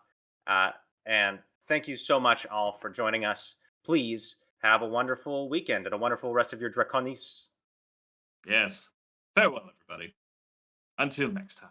Uh, and thank you so much all for joining us. Please have a wonderful weekend and a wonderful rest of your Draconis. Yes. Farewell, everybody. Until next time.